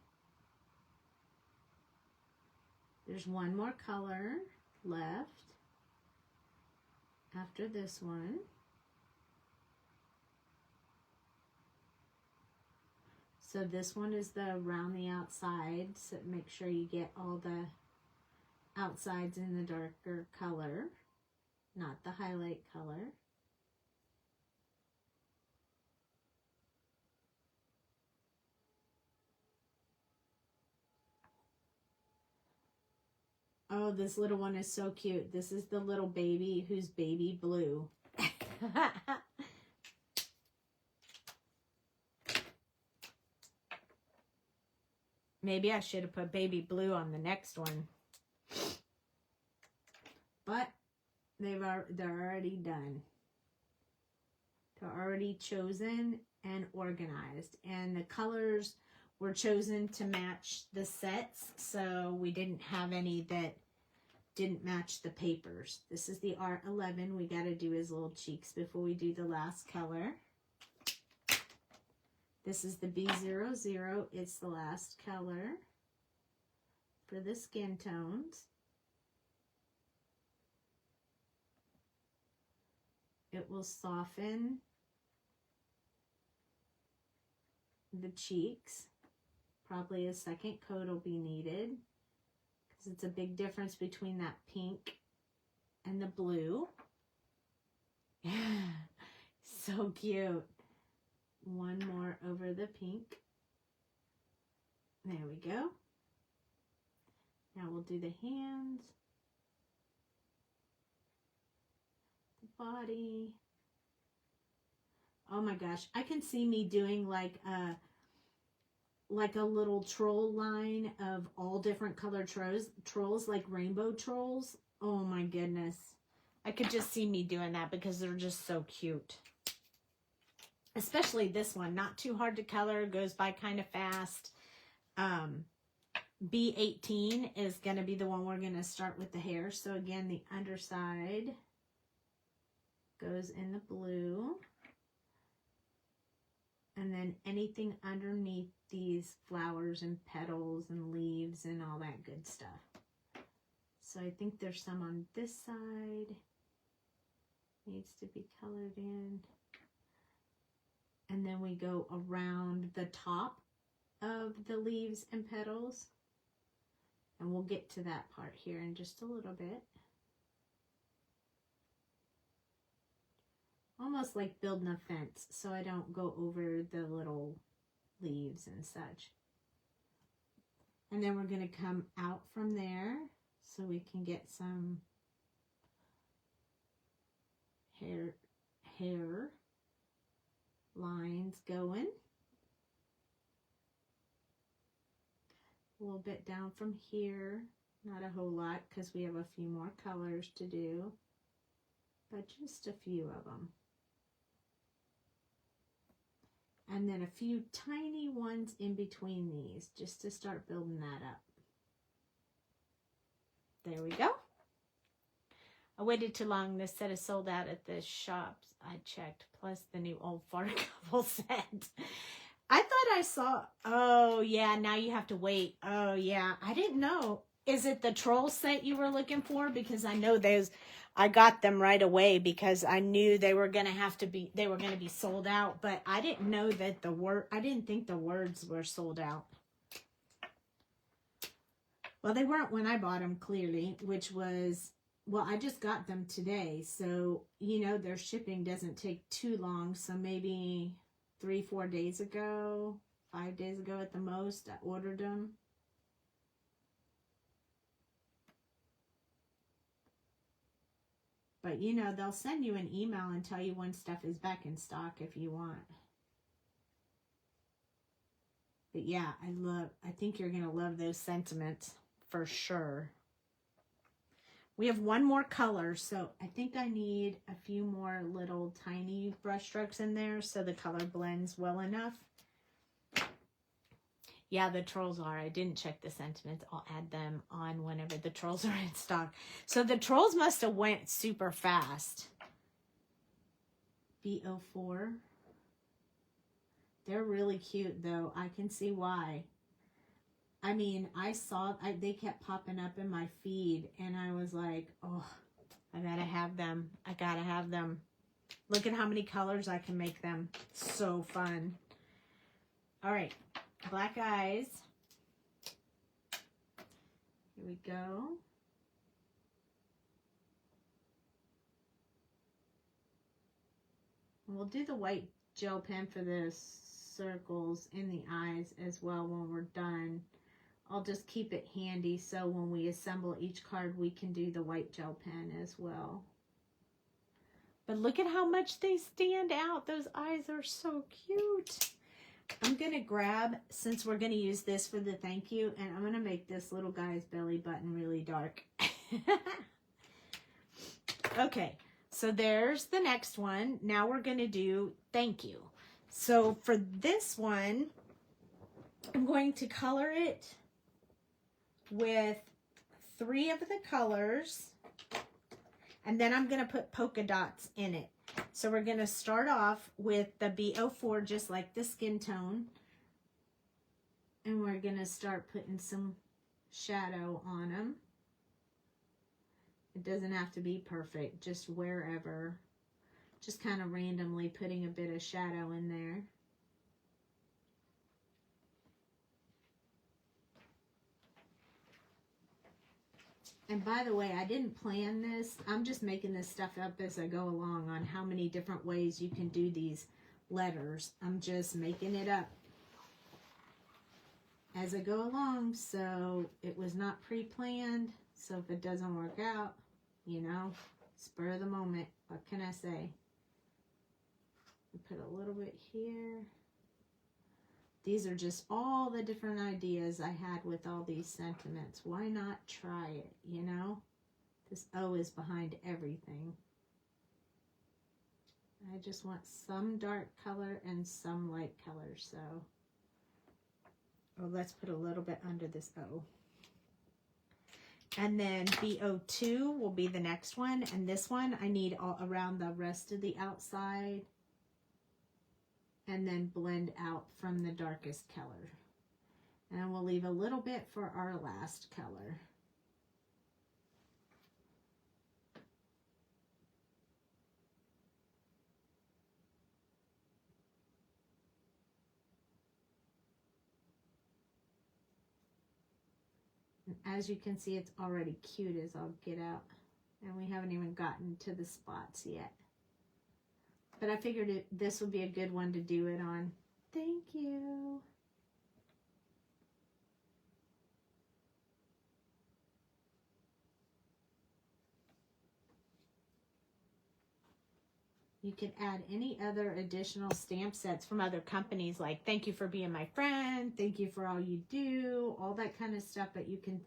There's one more color left after this one. So this one is the around the outside, so make sure you get all the outsides in the darker color, not the highlight color. Oh, this little one is so cute. This is the little baby who's baby blue. Maybe I should have put baby blue on the next one. But they're already done. They're already chosen and organized. And the colors were chosen to match the sets. So we didn't have any that didn't match the papers. This is the R11. We got to do his little cheeks before we do the last color. This is the B00. It's the last color for the skin tones. It will soften the cheeks. Probably a second coat will be needed because it's a big difference between that pink and the blue. So cute. One more over the pink. There we go. Now we'll do the hands, the body. Oh my gosh, I can see me doing like a little troll line of all different color trolls, like rainbow trolls. Oh my goodness. I could just see me doing that because they're just so cute. Especially this one, not too hard to color, goes by kind of fast. B18 is going to be the one we're going to start with the hair. So again, the underside goes in the blue. And then anything underneath these flowers and petals and leaves and all that good stuff. So I think there's some on this side. Needs to be colored in. And And then we go around the top of the leaves and petals. And we'll get to that part here in just a little bit. Almost like building a fence, so I don't go over the little leaves and such. And then we're going to come out from there so we can get some hair lines going. A little bit down from here, not a whole lot because we have a few more colors to do, but just a few of them. And then a few tiny ones in between these, just to start building that up. There we go. I waited too long. This set is sold out at the shops I checked, plus the new old fart couple set. I thought I saw, oh yeah, now you have to wait. Oh yeah, I didn't know. Is it the troll set you were looking for? Because I know those, I got them right away because I knew they were going to be sold out, but I didn't know that I didn't think the words were sold out. Well, they weren't when I bought them, clearly, which was, well, I just got them today. So, you know, their shipping doesn't take too long. So maybe 3-4 days ago, 5 days ago at the most, I ordered them. But, you know, they'll send you an email and tell you when stuff is back in stock if you want. But, yeah, I think you're going to love those sentiments for sure. We have one more color, so I think I need a few more little tiny brush strokes in there so the color blends well enough. Yeah, the trolls are. I didn't check the sentiments. I'll add them on whenever the trolls are in stock. So the trolls must have went super fast. B04. They're really cute, though. I can see why. I mean, they kept popping up in my feed, and I was like, oh, I gotta have them. I gotta have them. Look at how many colors I can make them. So fun. All right. Black eyes. Here we go. And we'll do the white gel pen for the circles in the eyes as well when we're done. I'll just keep it handy so when we assemble each card we can do the white gel pen as well. But look at how much they stand out. Those eyes are so cute. I'm going to grab, since we're going to use this for the thank you, and I'm going to make this little guy's belly button really dark. Okay, so there's the next one. Now we're going to do thank you. So for this one, I'm going to color it with 3 of the colors, and then I'm going to put polka dots in it. So we're going to start off with the B04, just like the skin tone. And we're going to start putting some shadow on them. It doesn't have to be perfect, just wherever. Just kind of randomly putting a bit of shadow in there. And by the way, I didn't plan this. I'm just making this stuff up as I go along on how many different ways you can do these letters. I'm just making it up as I go along. So it was not pre-planned. So if it doesn't work out, you know, spur of the moment. What can I say? Put a little bit here. These are just all the different ideas I had with all these sentiments. Why not try it, you know? This O is behind everything. I just want some dark color and some light color, so. Oh, let's put a little bit under this O. And then B02 will be the next one. And this one I need all around the rest of the outside. And then blend out from the darkest color. And we'll leave a little bit for our last color. as you can see, it's already cute as all get out. And we haven't even gotten to the spots yet. But I figured this would be a good one to do it on. Thank you. You can add any other additional stamp sets from other companies, like thank you for being my friend, thank you for all you do, all that kind of stuff. But you can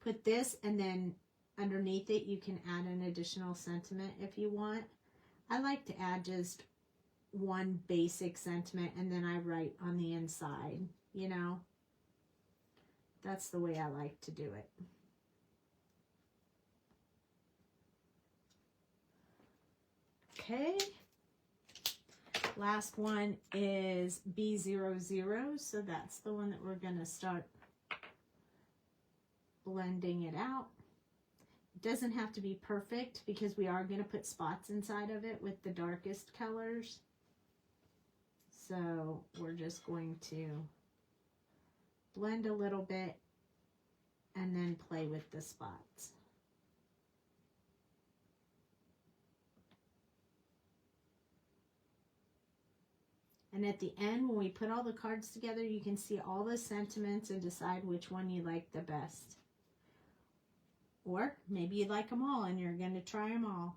put this, and then underneath it you can add an additional sentiment if you want. I like to add just one basic sentiment, and then I write on the inside, you know. That's the way I like to do it. Okay. Last one is B00, so that's the one that we're going to start blending it out. It doesn't have to be perfect because we are going to put spots inside of it with the darkest colors. So we're just going to blend a little bit and then play with the spots. And at the end, when we put all the cards together, you can see all the sentiments and decide which one you like the best. Or maybe you like them all and you're going to try them all.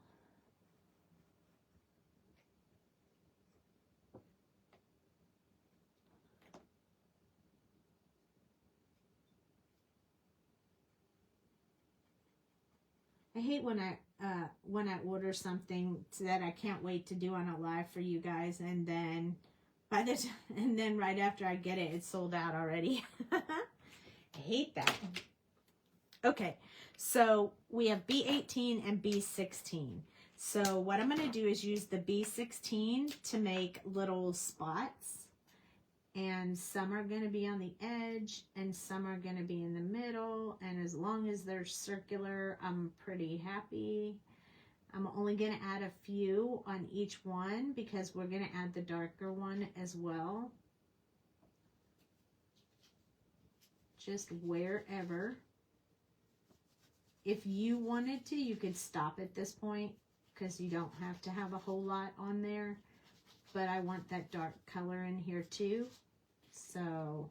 I hate when I order something that I can't wait to do on a live for you guys, and then right after I get it, it's sold out already. I hate that. Okay, so we have B18 and B16. So what I'm going to do is use the B16 to make little spots. And some are going to be on the edge, and some are going to be in the middle. And as long as they're circular, I'm pretty happy. I'm only going to add a few on each one because we're going to add the darker one as well. Just wherever. If you wanted to, you could stop at this point because you don't have to have a whole lot on there. But I want that dark color in here too. So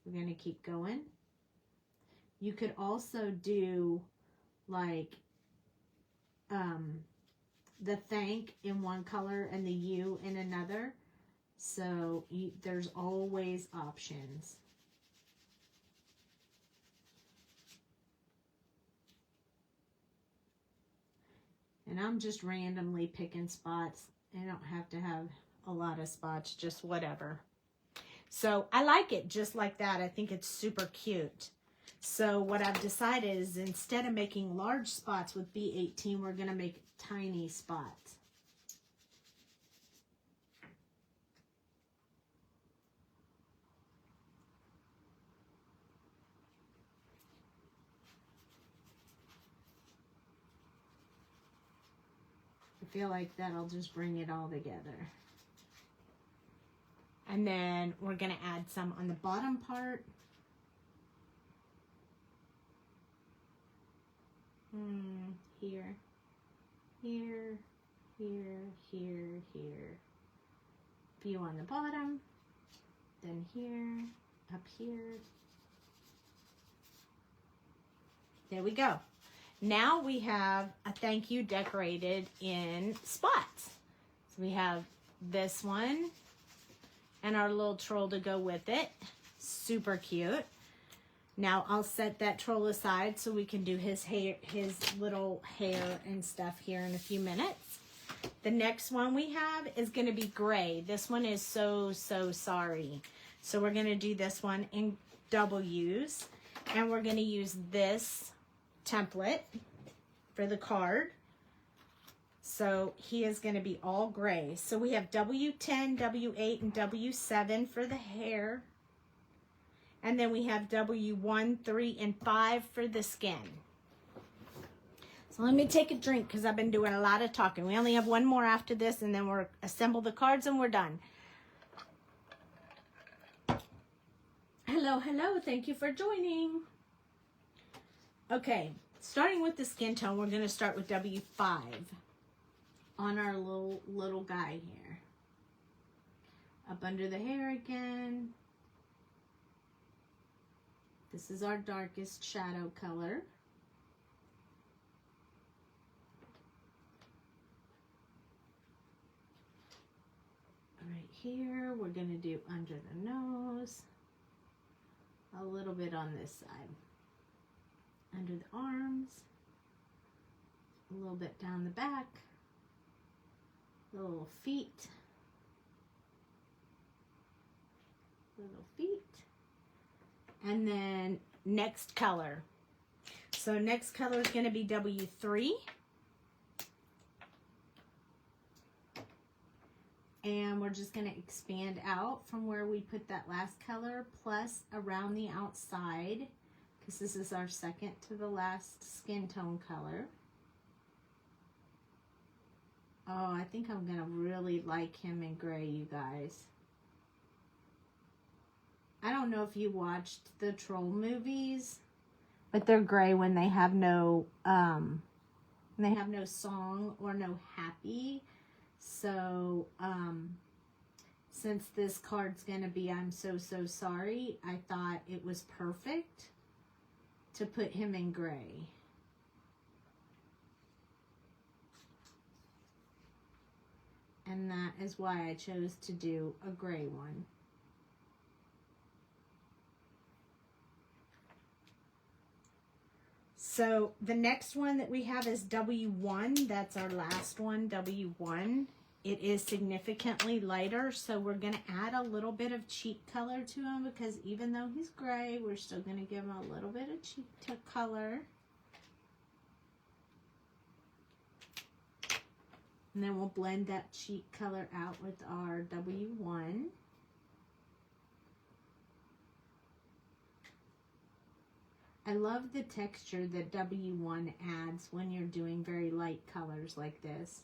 we're going to keep going. You could also do like the thank in one color and the you in another. So there's always options. And I'm just randomly picking spots. I don't have to have a lot of spots, just whatever. So I like it just like that. I think it's super cute. So what I've decided is instead of making large spots with B18, we're going to make tiny spots. I feel like that'll just bring it all together. And then we're going to add some on the bottom part. Here, here, here, here, here. Few on the bottom. Then here, up here. There we go. Now we have a thank you decorated in spots. So we have this one and our little troll to go with it. Super cute. Now I'll set that troll aside so we can do his hair, his little hair and stuff here in a few minutes. The next one we have is going to be gray. This one is so sorry. So we're going to do this one in W's, and we're going to use this template for the card. So he is going to be all gray. So we have W10, W8, and W7 for the hair. And then we have W1, 3, and 5 for the skin. So let me take a drink because I've been doing a lot of talking. We only have one more after this, and then we'll assemble the cards and we're done. Hello, hello. Thank you for joining. Okay, starting with the skin tone, we're going to start with W5 on our little guy here. Up under the hair again. This is our darkest shadow color. Right here, we're going to do under the nose. A little bit on this side. Under the arms. A little bit down the back. Little feet. Little feet. And then next color. So next color is going to be W3. And we're just going to expand out from where we put that last color, plus around the outside, because this is our second to the last skin tone color. Oh, I think I'm going to really like him in gray, you guys. I don't know if you watched the troll movies, but they're gray when they have no song or no happy. So, since this card's going to be I'm so sorry, I thought it was perfect to put him in gray. And that is why I chose to do a gray one. So the next one that we have is W1. That's our last one, W1. It is significantly lighter, so we're going to add a little bit of cheek color to him, because even though he's gray, we're still going to give him a little bit of cheek color. And then we'll blend that cheek color out with our W1. I love the texture that W1 adds when you're doing very light colors like this.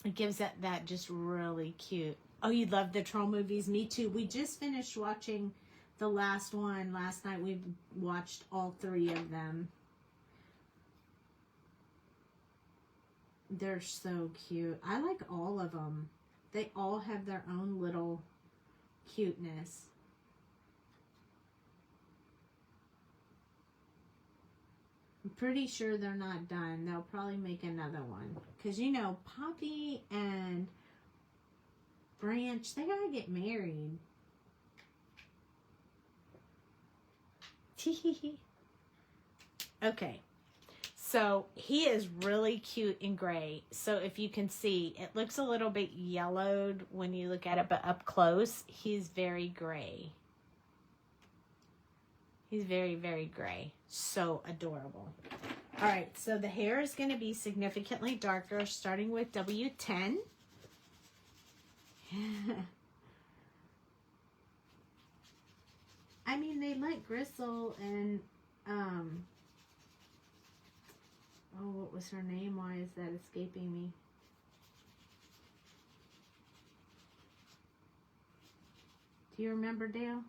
It gives that just really cute. Oh, you love the troll movies? Me too. We just finished watching the last one last night. We watched all 3 of them. They're so cute. I like all of them. They all have their own little cuteness. I'm pretty sure they're not done. They'll probably make another one. Because, you know, Poppy and Branch, they gotta get married. Okay. So, he is really cute in gray. So, if you can see, it looks a little bit yellowed when you look at it, but up close, he's very gray. He's very, very gray. So adorable. All right, so the hair is going to be significantly darker, starting with W10. I mean, they like Gristle and, oh, what was her name? Why is that escaping me? Do you remember, Dale?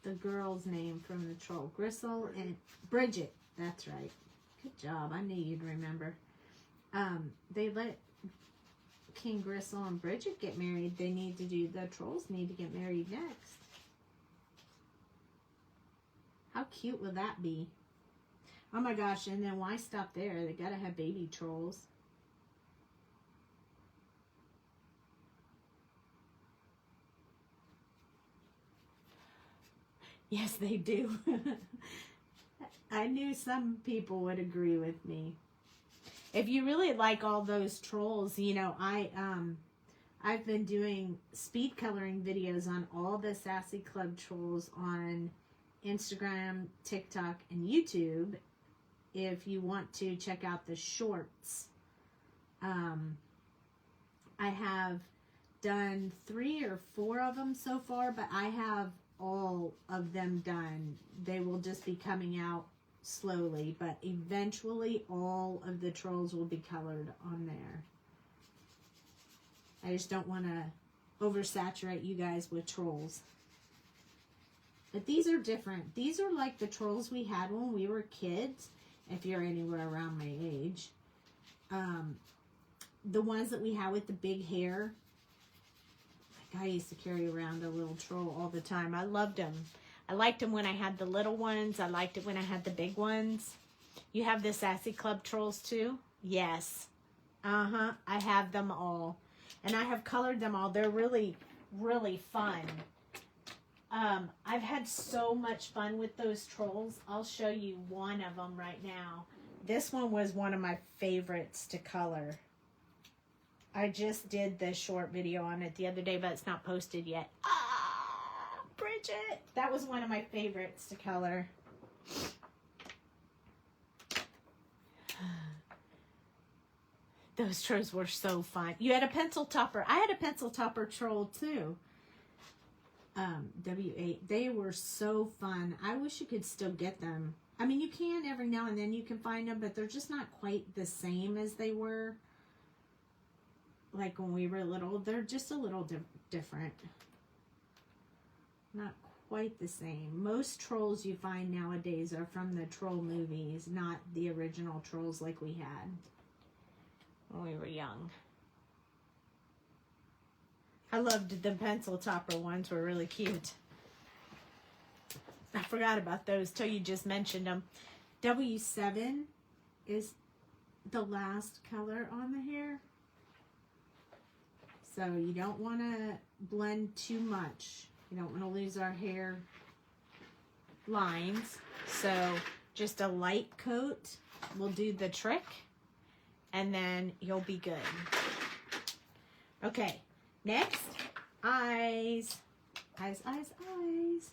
The girl's name from the troll. Gristle and Bridget. That's right. Good job. I knew you'd remember. They let King Gristle and Bridget get married. They need to do, the trolls need to get married next. How cute will that be? Oh my gosh, and then why stop there? They gotta have baby trolls. Yes, they do. I knew some people would agree with me. If you really like all those trolls, you know, I've been doing speed coloring videos on all the Sassy Club trolls on Instagram, TikTok, and YouTube. If you want to check out the shorts, I have done 3 or 4 of them so far, but I have all of them done. They will just be coming out slowly, but eventually all of the trolls will be colored on there. I just don't want to oversaturate you guys with trolls. But these are different. These are like the trolls we had when we were kids, if you're anywhere around my age. The ones that we had with the big hair. Like I used to carry around a little troll all the time. I loved them. I liked them when I had the little ones. I liked it when I had the big ones. You have the Sassy Club trolls too? Yes. I have them all. And I have colored them all. They're really, really fun. I've had so much fun with those trolls. I'll show you one of them right now. This one was one of my favorites to color. I just did the short video on it the other day, but it's not posted yet. Ah, Bridget! That was one of my favorites to color. Those trolls were so fun. You had a pencil topper. I had a pencil topper troll too. W8. They were so fun. I wish you could still get them. I mean, you can every now and then you can find them, but they're just not quite the same as they were. Like when we were little. They're just a little different. Not quite the same. Most trolls you find nowadays are from the troll movies, not the original trolls like we had when we were young. I loved the pencil topper ones, were really cute. I forgot about those till you just mentioned them. W7 is the last color on the hair. So you don't want to blend too much. You don't want to lose our hair lines. So just a light coat will do the trick. And then you'll be good. Okay. Next, eyes. Eyes, eyes, eyes.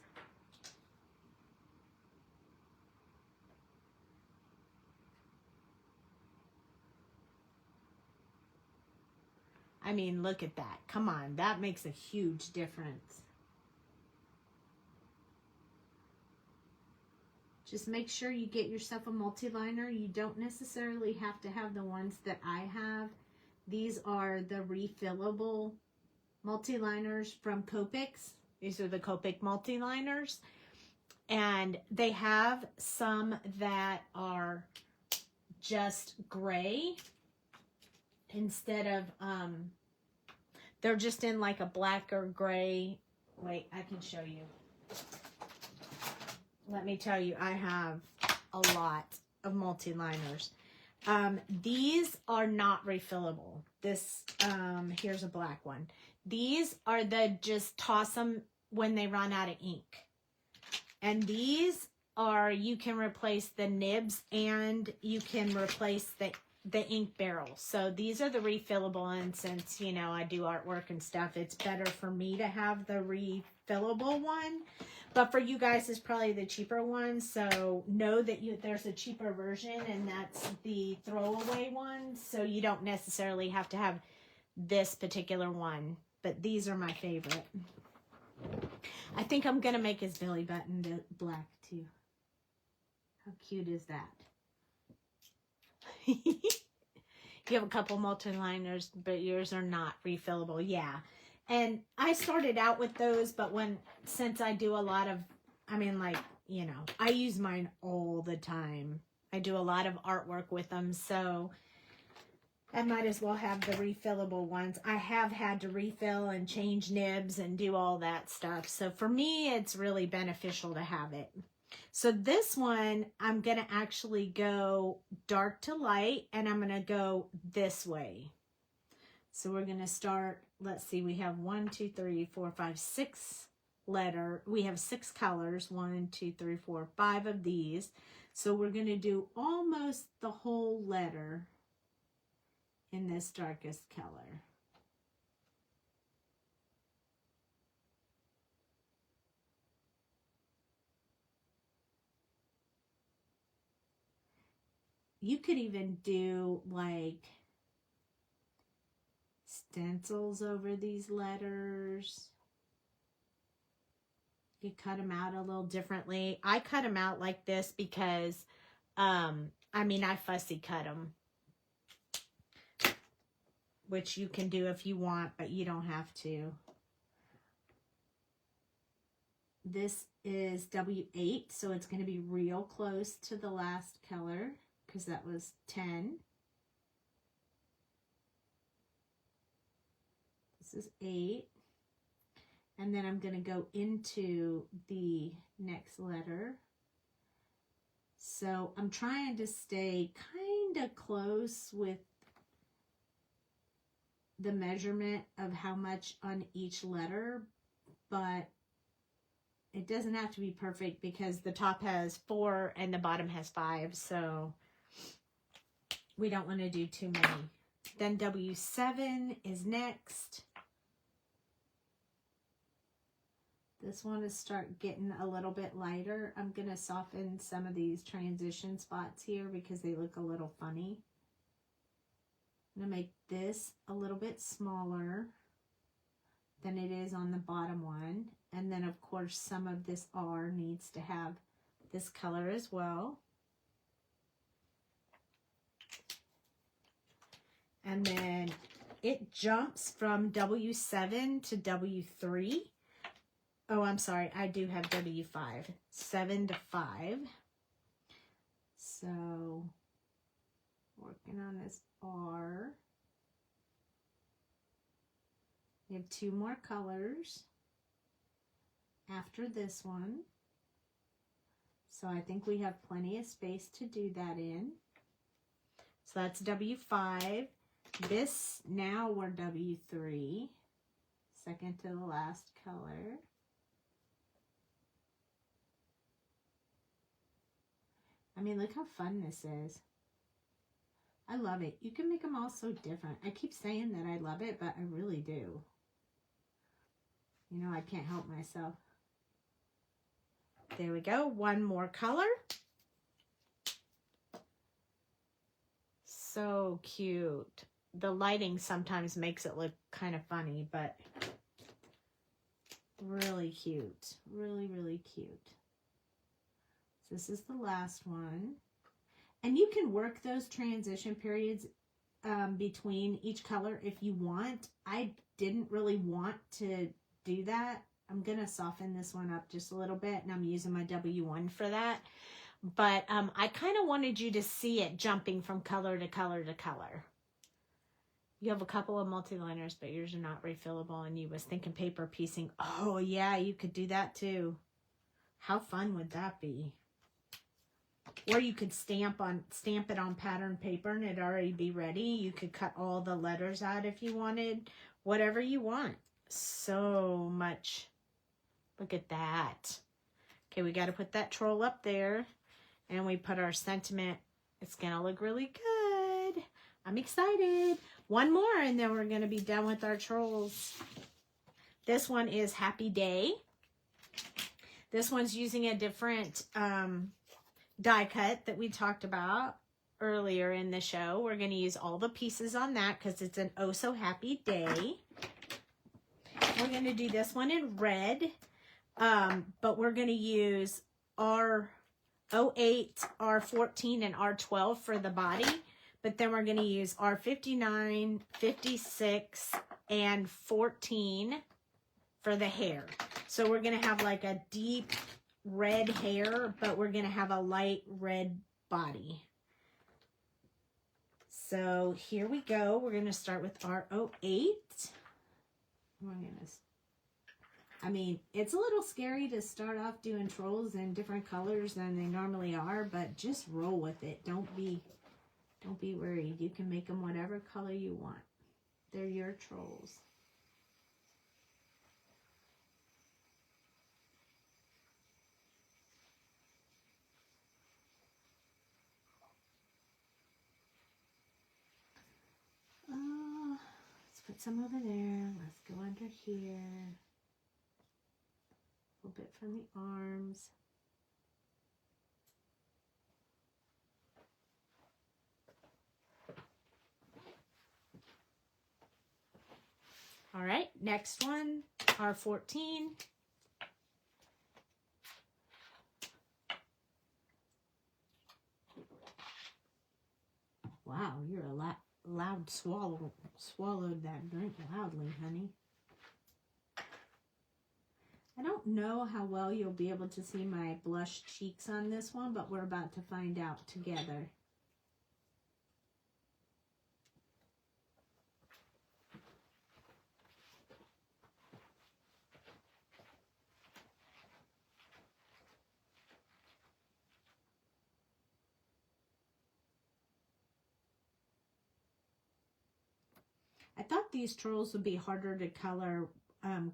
I mean, look at that. Come on, that makes a huge difference. Just make sure you get yourself a multi-liner. You don't necessarily have to have the ones that I have. These are the refillable multi-liners from Copics. These are the Copic multi-liners. And they have some that are just gray instead of, they're just in like a black or gray. Wait, I can show you. Let me tell you, I have a lot of multi-liners. These are not refillable. This, here's a black one. These are the just toss them when they run out of ink. And these are, you can replace the nibs and you can replace the ink barrels. So these are the refillable, and since, you know, I do artwork and stuff, it's better for me to have the refillable one. But for you guys, it's probably the cheaper one. So know that there's a cheaper version, and that's the throwaway one. So you don't necessarily have to have this particular one. But these are my favorite. I think I'm going to make his belly button black too. How cute is that? You have a couple multi-liners, but yours are not refillable. Yeah. And I started out with those, but since I do a lot of, I mean, like, you know, I use mine all the time. I do a lot of artwork with them, so I might as well have the refillable ones. I have had to refill and change nibs and do all that stuff. So for me, it's really beneficial to have it. So this one, I'm going to actually go dark to light, and I'm going to go this way. So we're going to start, let's see, we have 1, 2, 3, 4, 5, 6 letter. We have 6 colors, 1, 2, 3, 4, 5 of these. So we're going to do almost the whole letter in this darkest color. You could even do like stencils over these letters. You cut them out a little differently. I cut them out like this because, I mean, I fussy cut them. Which you can do if you want, but you don't have to. this is W8, so it's going to be real close to the last color because that was 10. This is 8. And then I'm going to go into the next letter. So I'm trying to stay kind of close with the measurement of how much on each letter, but it doesn't have to be perfect because the top has 4 and the bottom has 5, so we don't want to do too many. Then W7 is next. This one is start getting a little bit lighter. I'm going to soften some of these transition spots here because they look a little funny. I'm going to make this a little bit smaller than it is on the bottom one. And then, of course, some of this R needs to have this color as well. And then it jumps from W7 to W3. Oh, I'm sorry. I do have W5. 7 to 5. So, working on this R. We have 2 more colors after this one. So I think we have plenty of space to do that in. So that's W5. This, now we're W3. Second to the last color. I mean, look how fun this is. I love it. You can make them all so different. I keep saying that I love it, but I really do. You know, I can't help myself. There we go. One more color. So cute. The lighting sometimes makes it look kind of funny, but really cute. Really, really cute. This is the last one. And you can work those transition periods between each color if you want. I didn't really want to do that. I'm going to soften this one up just a little bit, and I'm using my W1 for that. But I kind of wanted you to see it jumping from color to color to color. You have a couple of multi-liners, but yours are not refillable, and you was thinking paper piecing. Oh, yeah, you could do that too. How fun would that be? Or you could stamp it on pattern paper and it'd already be ready. You could cut all the letters out if you wanted. Whatever you want. So much. Look at that. Okay, we got to put that troll up there. And we put our sentiment. It's going to look really good. I'm excited. One more and then we're going to be done with our trolls. This one is Happy Day. This one's using a different die cut that we talked about earlier in the show. We're going to use all the pieces on that because it's an oh so happy day. We're going to do this one in red, but we're going to use R08, R14, and R12 for the body, but then we're going to use R59, 56, and 14 for the hair. So we're going to have like a deep red hair, but we're going to have a light red body. So here we go. We're going to start with R08. We're going to, I mean, it's a little scary to start off doing trolls in different colors than they normally are, but just roll with it. Don't be worried. You can make them whatever color you want. They're your trolls. Let's put some over there. Let's go under here. A little bit from the arms. All right, next one, R14. Wow, you're a loud swallowed that drink loudly, honey. I don't know how well you'll be able to see my blush cheeks on this one, but we're about to find out together. I thought these trolls would be harder to color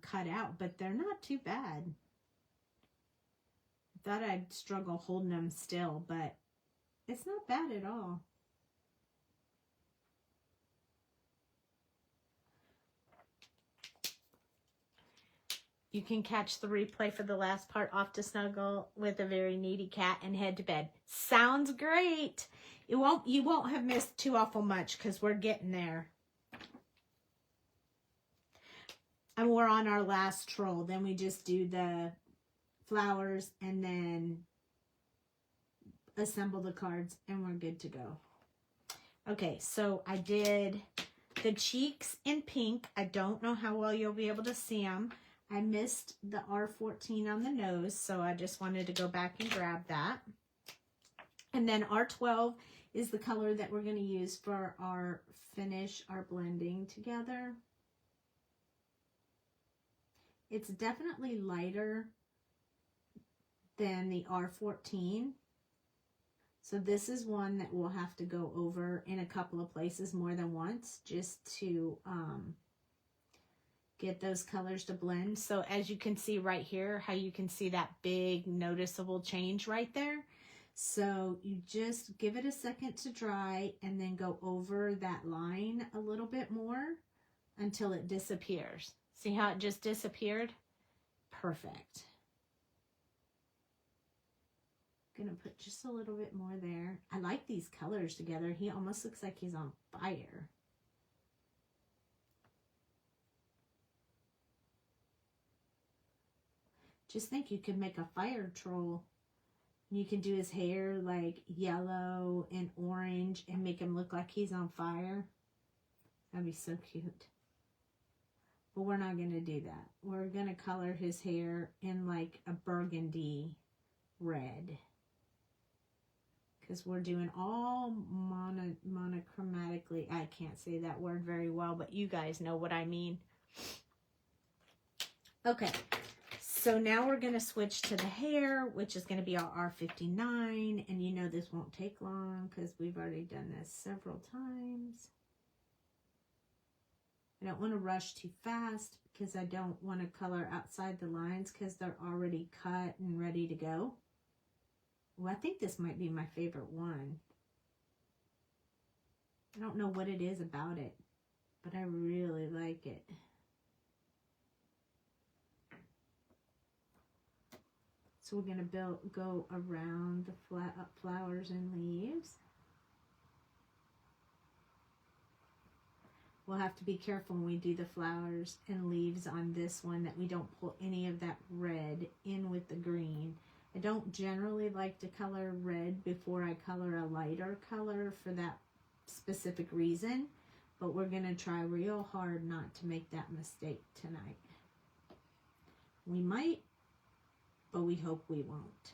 cut out, but they're not too bad. I thought I'd struggle holding them still, but it's not bad at all. You can catch the replay for the last part. Off to snuggle with a very needy cat and head to bed. Sounds great. You won't have missed too awful much because we're getting there. And we're on our last troll. Then we just do the flowers and then assemble the cards and we're good to go. Okay, so I did the cheeks in pink. I don't know how well you'll be able to see them. I missed the R14 on the nose, so I just wanted to go back and grab that. And then R12 is the color that we're going to use for our finish, our blending together. It's definitely lighter than the R14. So this is one that we'll have to go over in a couple of places more than once just to get those colors to blend. So as you can see right here, how you can see that big noticeable change right there. So you just give it a second to dry and then go over that line a little bit more until it disappears. See how it just disappeared? Perfect. Gonna put just a little bit more there. I like these colors together. He almost looks like he's on fire. Just think you could make a fire troll. You can do his hair like yellow and orange and make him look like he's on fire. That'd be so cute. But we're not going to do that. We're going to color his hair in like a burgundy red. Because we're doing all monochromatically. I can't say that word very well, but you guys know what I mean. Okay. So now we're going to switch to the hair, which is going to be our R59. And you know this won't take long because we've already done this several times. I don't want to rush too fast because I don't want to color outside the lines because they're already cut and ready to go. Well, I think this might be my favorite one. I don't know what it is about it, but I really like it. So we're going to go around the flowers and leaves. We'll have to be careful when we do the flowers and leaves on this one that we don't pull any of that red in with the green. I don't generally like to color red before I color a lighter color for that specific reason, but we're going to try real hard not to make that mistake tonight. We might, but we hope we won't.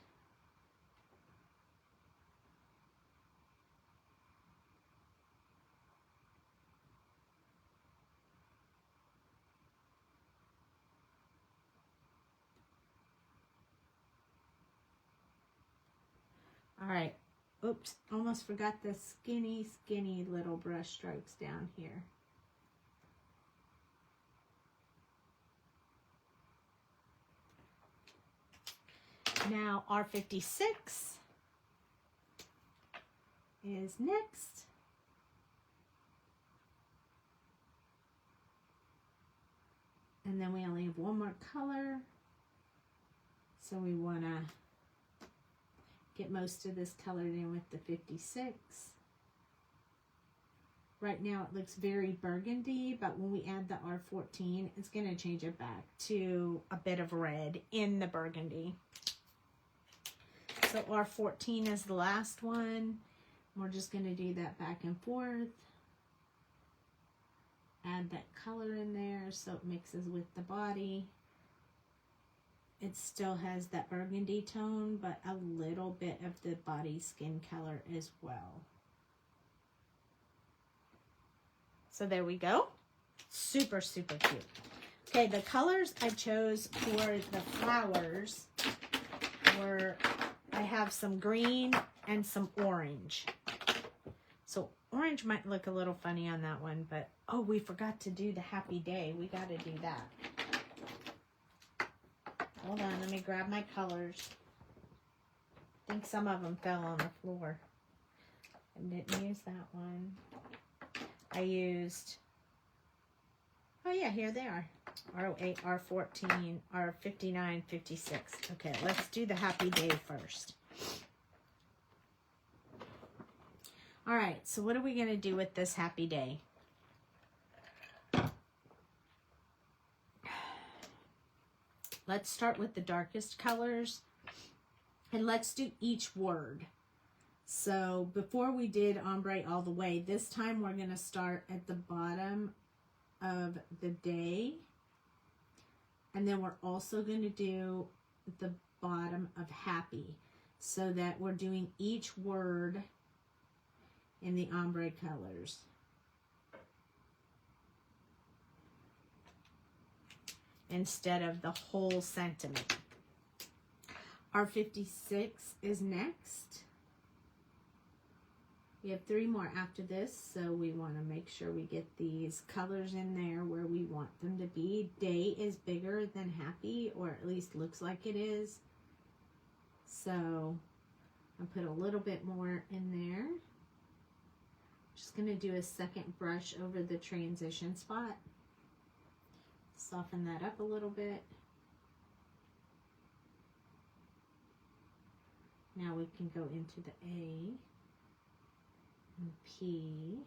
All right. Oops, almost forgot the skinny little brush strokes down here. Now R56 is next. And then we only have one more color. So we want to get most of this colored in with the 56. Right now it looks very burgundy, but when we add the R14, it's going to change it back to a bit of red in the burgundy. So R14 is the last one. We're just going to do that back and forth. Add that color in there so it mixes with the body. it still has that burgundy tone, but a little bit of the body skin color as well. So there we go. Super, super cute. Okay, the colors I chose for the flowers were, I have some green and some orange. So orange might look a little funny on that one, but oh, we forgot to do the happy day. We got to do that. Hold on, let me grab my colors. I think some of them fell on the floor. I didn't use that one. I used, oh yeah, here they are. R08, R14, R59, 56. Okay, let's do the happy day first. All right, so what are we going to do with this happy day? Let's start with the darkest colors, and let's do each word. So before we did ombre all the way, this time we're going to start at the bottom of the day, and then we're also going to do the bottom of happy, so that we're doing each word in the ombre colors. Instead of the whole sentiment. R56 is next. We have 3 more after this, so we want to make sure we get these colors in there where we want them to be. Day is bigger than happy, or at least looks like it is. So I'll put a little bit more in there. Just going to do a second brush over the transition spot. Soften that up a little bit. Now we can go into the A and P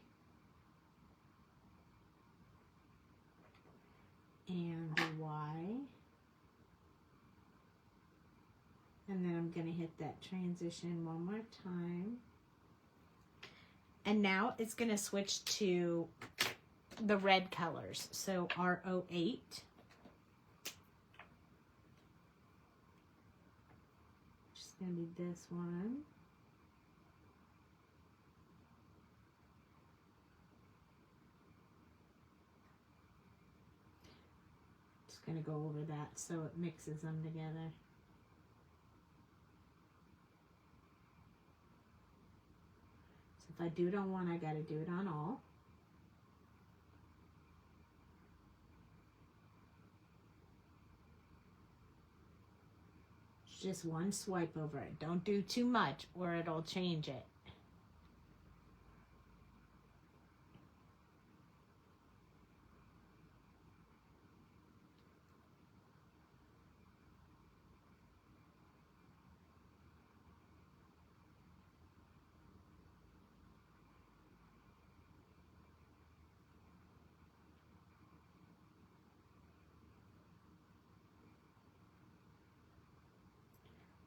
and the Y. And then I'm going to hit that transition one more time. And now it's going to switch to the red colors. So R08. Just going to be this one. Just going to go over that so it mixes them together. So if I do it on one, I got to do it on all. Just one swipe over it. Don't do too much or it'll change it.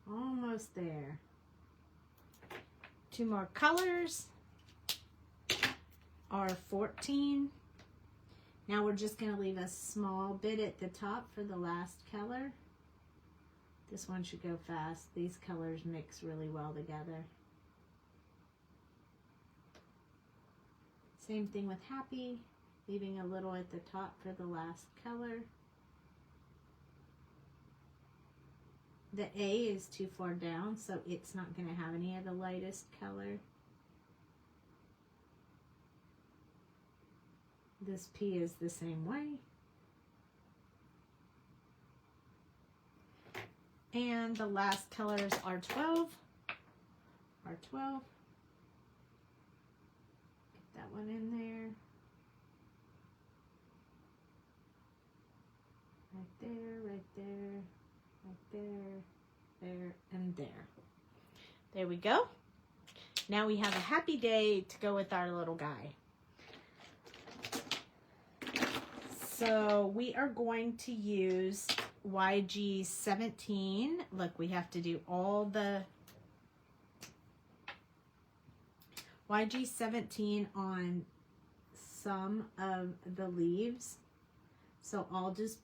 Almost there. 2 more colors. R14. Now we're just going to leave a small bit at the top for the last color. This one should go fast. These colors mix really well together. Same thing with happy, leaving a little at the top for the last color. The A is too far down, so it's not going to have any of the lightest color. This P is the same way. And the last colors are 12. R12. Get that one in there. Right there, right there. Right there, there, and there. There we go. Now we have a happy day to go with our little guy. So we are going to use YG 17. Look, we have to do all the YG 17 on some of the leaves. So I'll just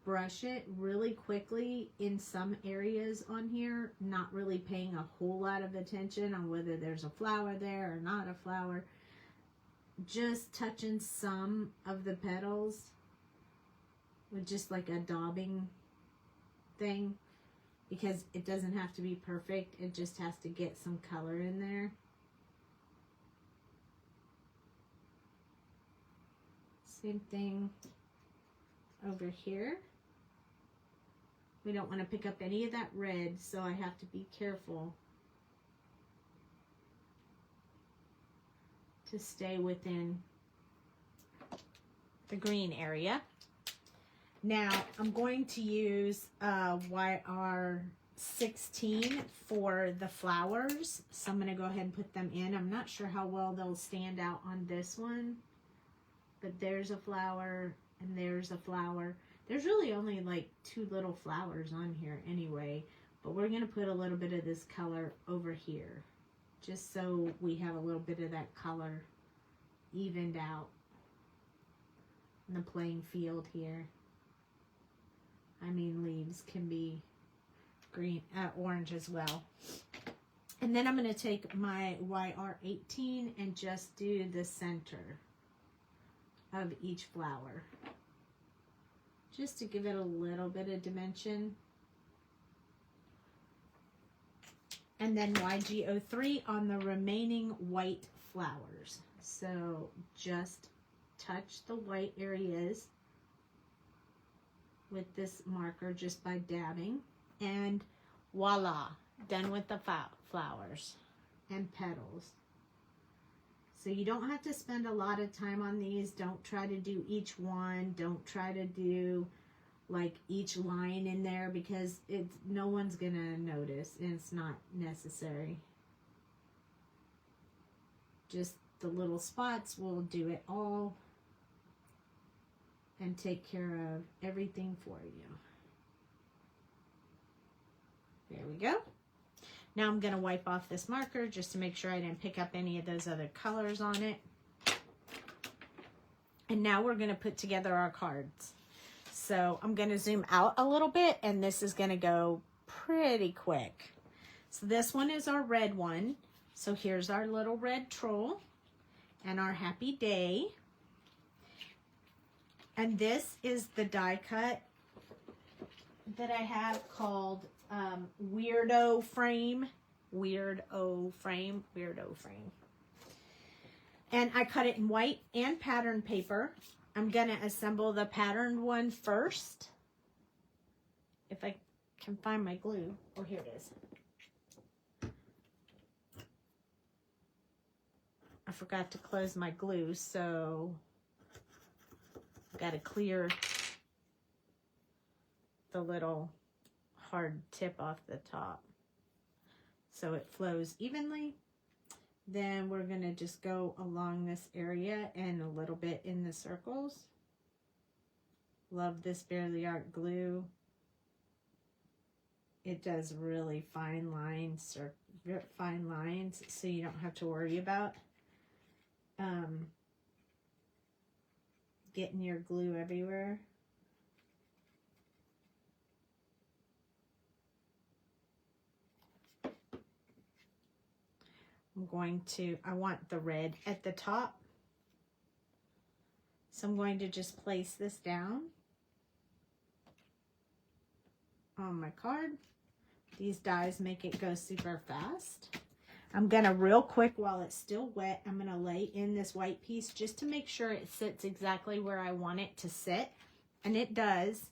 brush it really quickly in some areas on here, not really paying a whole lot of attention on whether there's a flower there or not a flower. Just touching some of the petals with just like a daubing thing, because it doesn't have to be perfect. It just has to get some color in there. Same thing over here. We don't want to pick up any of that red, so I have to be careful to stay within the green area. Now I'm going to use YR16 for the flowers, so I'm going to go ahead and put them in. I'm not sure how well they'll stand out on this one, but there's a flower and there's a flower. There's really only like 2 little flowers on here anyway, but we're going to put a little bit of this color over here, just so we have a little bit of that color evened out in the playing field here. I mean, leaves can be green, orange as well. And then I'm going to take my YR18 and just do the center of each flower, just to give it a little bit of dimension. And then YG03 on the remaining white flowers. So just touch the white areas with this marker just by dabbing, and voila, done with the flowers and petals. So you don't have to spend a lot of time on these. Don't try to do each one. Don't try to do like each line in there, because no one's gonna notice and it's not necessary. Just the little spots will do it all and take care of everything for you. There we go. Now I'm going to wipe off this marker just to make sure I didn't pick up any of those other colors on it. And now we're going to put together our cards. So I'm going to zoom out a little bit, and this is going to go pretty quick. So this one is our red one. So here's our little red troll and our happy day. And this is the die cut that I have called Weirdo Frame. And I cut it in white and pattern paper. I'm going to assemble the patterned one first. If I can find my glue. Oh, here it is. I forgot to close my glue, so I've got to clear the little hard tip off the top so it flows evenly. Then we're going to just go along this area and a little bit in the circles. Love this Barely Art glue. It does really fine lines, so you don't have to worry about getting your glue everywhere. I want the red at the top. So I'm going to just place this down on my card. These dies make it go super fast. I'm gonna real quick, while it's still wet, I'm gonna lay in this white piece just to make sure it sits exactly where I want it to sit. And it does.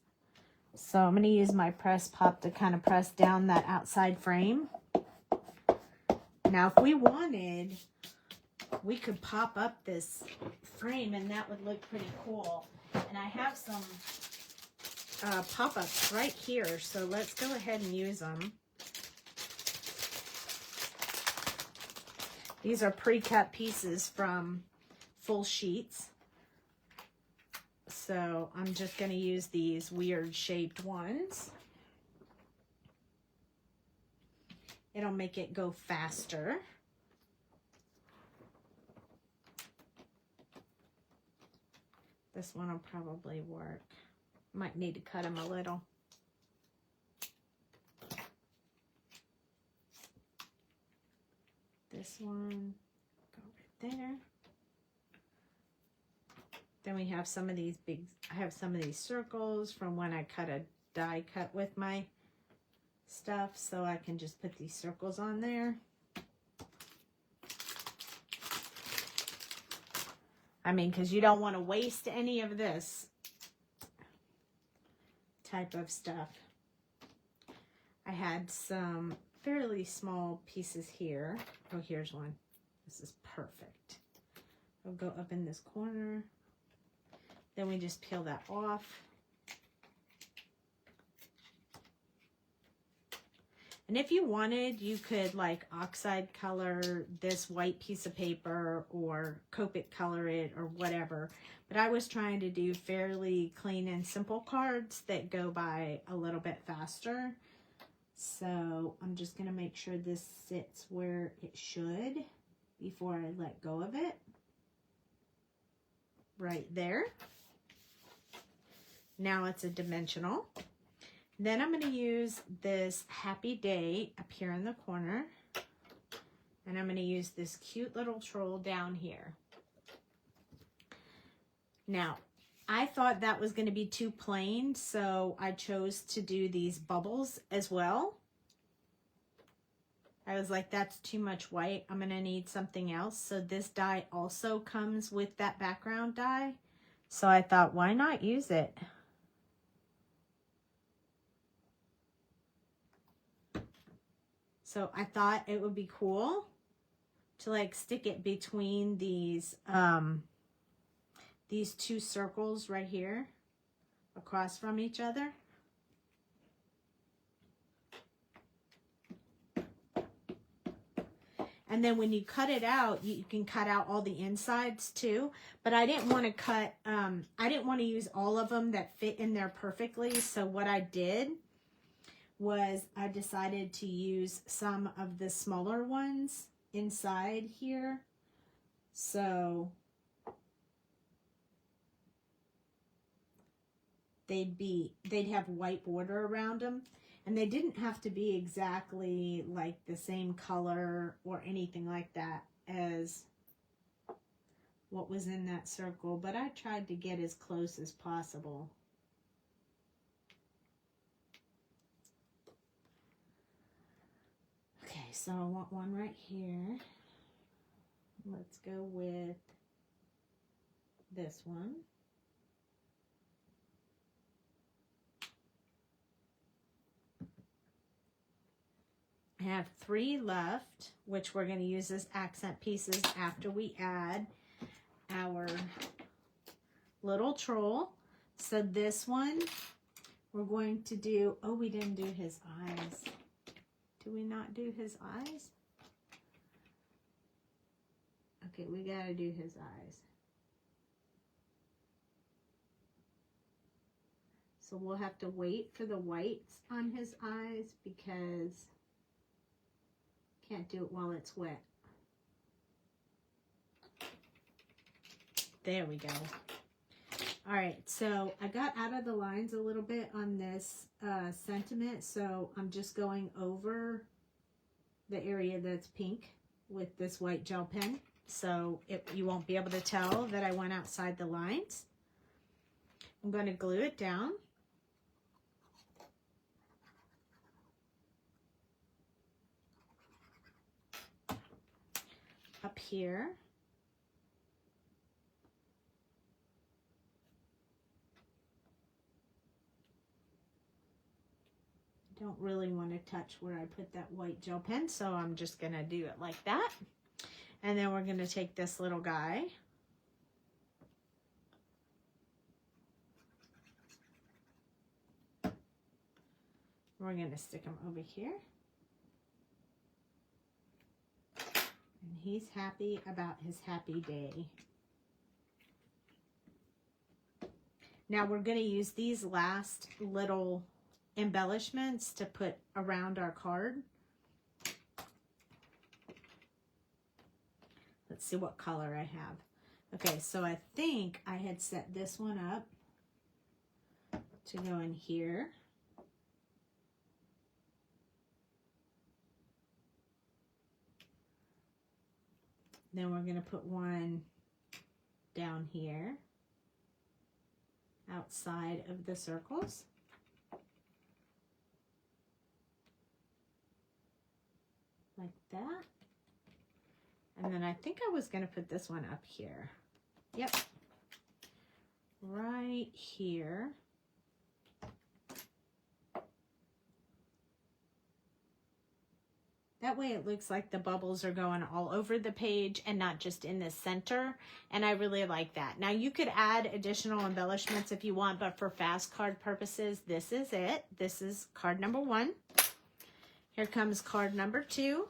So I'm gonna use my press pop to kind of press down that outside frame. Now, if we wanted, we could pop up this frame and that would look pretty cool. And I have some pop-ups right here, so let's go ahead and use them. These are pre-cut pieces from full sheets. So I'm just going to use these weird shaped ones. It'll make it go faster. This one will probably work. Might need to cut them a little. This one, go right there. Then we have some of these I have some of these circles from when I cut a die cut with my stuff, so I can just put these circles on there. I mean, because you don't want to waste any of this type of stuff. I had some fairly small pieces here. Oh, here's one. This is perfect. I'll go up in this corner. Then we just peel that off. And if you wanted, you could like oxide color this white piece of paper or Copic color it or whatever. But I was trying to do fairly clean and simple cards that go by a little bit faster. So I'm just going to make sure this sits where it should before I let go of it. Right there. Now it's a dimensional. Then I'm going to use this happy day up here in the corner. And I'm going to use this cute little troll down here. Now, I thought that was going to be too plain, so I chose to do these bubbles as well. I was like, that's too much white. I'm going to need something else. So this die also comes with that background die. So I thought, why not use it? So I thought it would be cool to like stick it between these two circles right here across from each other. And then when you cut it out, you can cut out all the insides too. But I didn't want to cut, I didn't want to use all of them that fit in there perfectly. So what I did was I decided to use some of the smaller ones inside here. So they'd have white border around them, and they didn't have to be exactly like the same color or anything like that as what was in that circle, but I tried to get as close as possible. Okay, so I want one right here. Let's go with this one. I have 3 left, which we're going to use as accent pieces after we add our little troll. So this one, we're going to do, oh, we didn't do his eyes. Do we not do his eyes? Okay, we got to do his eyes. So we'll have to wait for the whites on his eyes because can't do it while it's wet. There we go. All right, so I got out of the lines a little bit on this sentiment, so I'm just going over the area that's pink with this white gel pen, so you won't be able to tell that I went outside the lines. I'm going to glue it down. Up here. Don't really want to touch where I put that white gel pen, so I'm just going to do it like that. And then we're going to take this little guy. We're going to stick him over here. And he's happy about his happy day. Now we're going to use these last little embellishments to put around our card. Let's see what color I have. Okay, so I think I had set this one up to go in here. Then we're going to put one down here outside of the circles. Like that. And then I think I was going to put this one up here. Yep. Right here. That way it looks like the bubbles are going all over the page and not just in the center. And I really like that. Now you could add additional embellishments if you want, but for fast card purposes, this is it. This is card number 1. Here comes card number 2.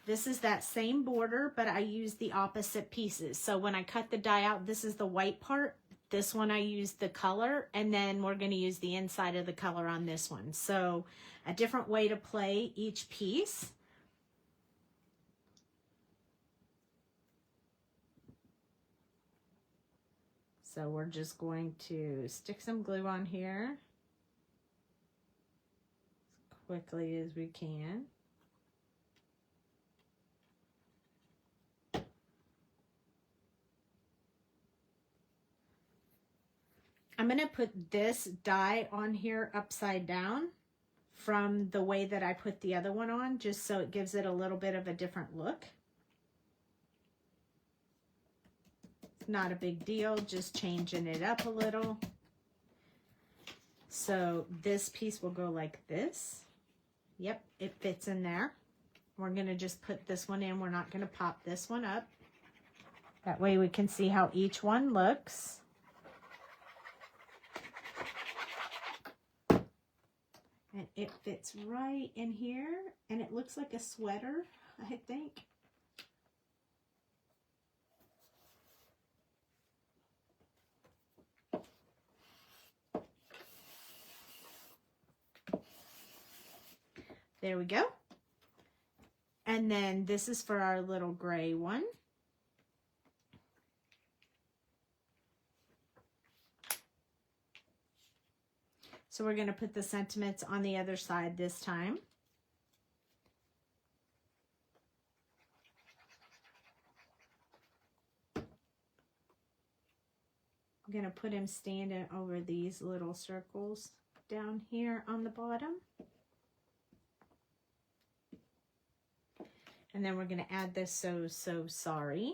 This is that same border, but I use the opposite pieces. So when I cut the die out, this is the white part. This one I used the color, and then we're going to use the inside of the color on this one. So a different way to play each piece. So we're just going to stick some glue on here as quickly as we can. I'm going to put this die on here upside down from the way that I put the other one on, just so it gives it a little bit of a different look. Not a big deal, just changing it up a little. So this piece will go like this. Yep, it fits in there. We're going to just put this one in. We're not going to pop this one up. That way we can see how each one looks. And it fits right in here. And it looks like a sweater, I think. There we go. And then this is for our little gray one. So we're going to put the sentiments on the other side this time. I'm going to put him standing over these little circles down here on the bottom. And then we're going to add this so sorry.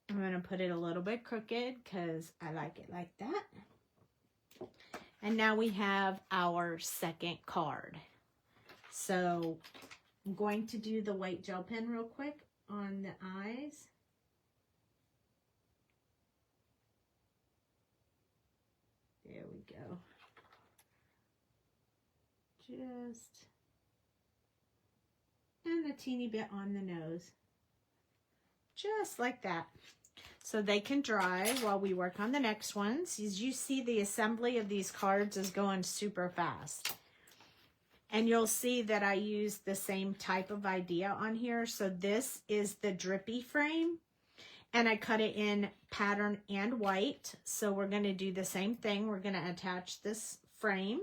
I'm going to put it a little bit crooked because I like it like that. And now we have our second card. So I'm going to do the white gel pen real quick on the eyes. There we go. And a teeny bit on the nose. Just like that. So they can dry while we work on the next ones. As you see, the assembly of these cards is going super fast. And you'll see that I use the same type of idea on here. So this is the Drippy Frame. And I cut it in pattern and white. So we're going to do the same thing. We're going to attach this frame.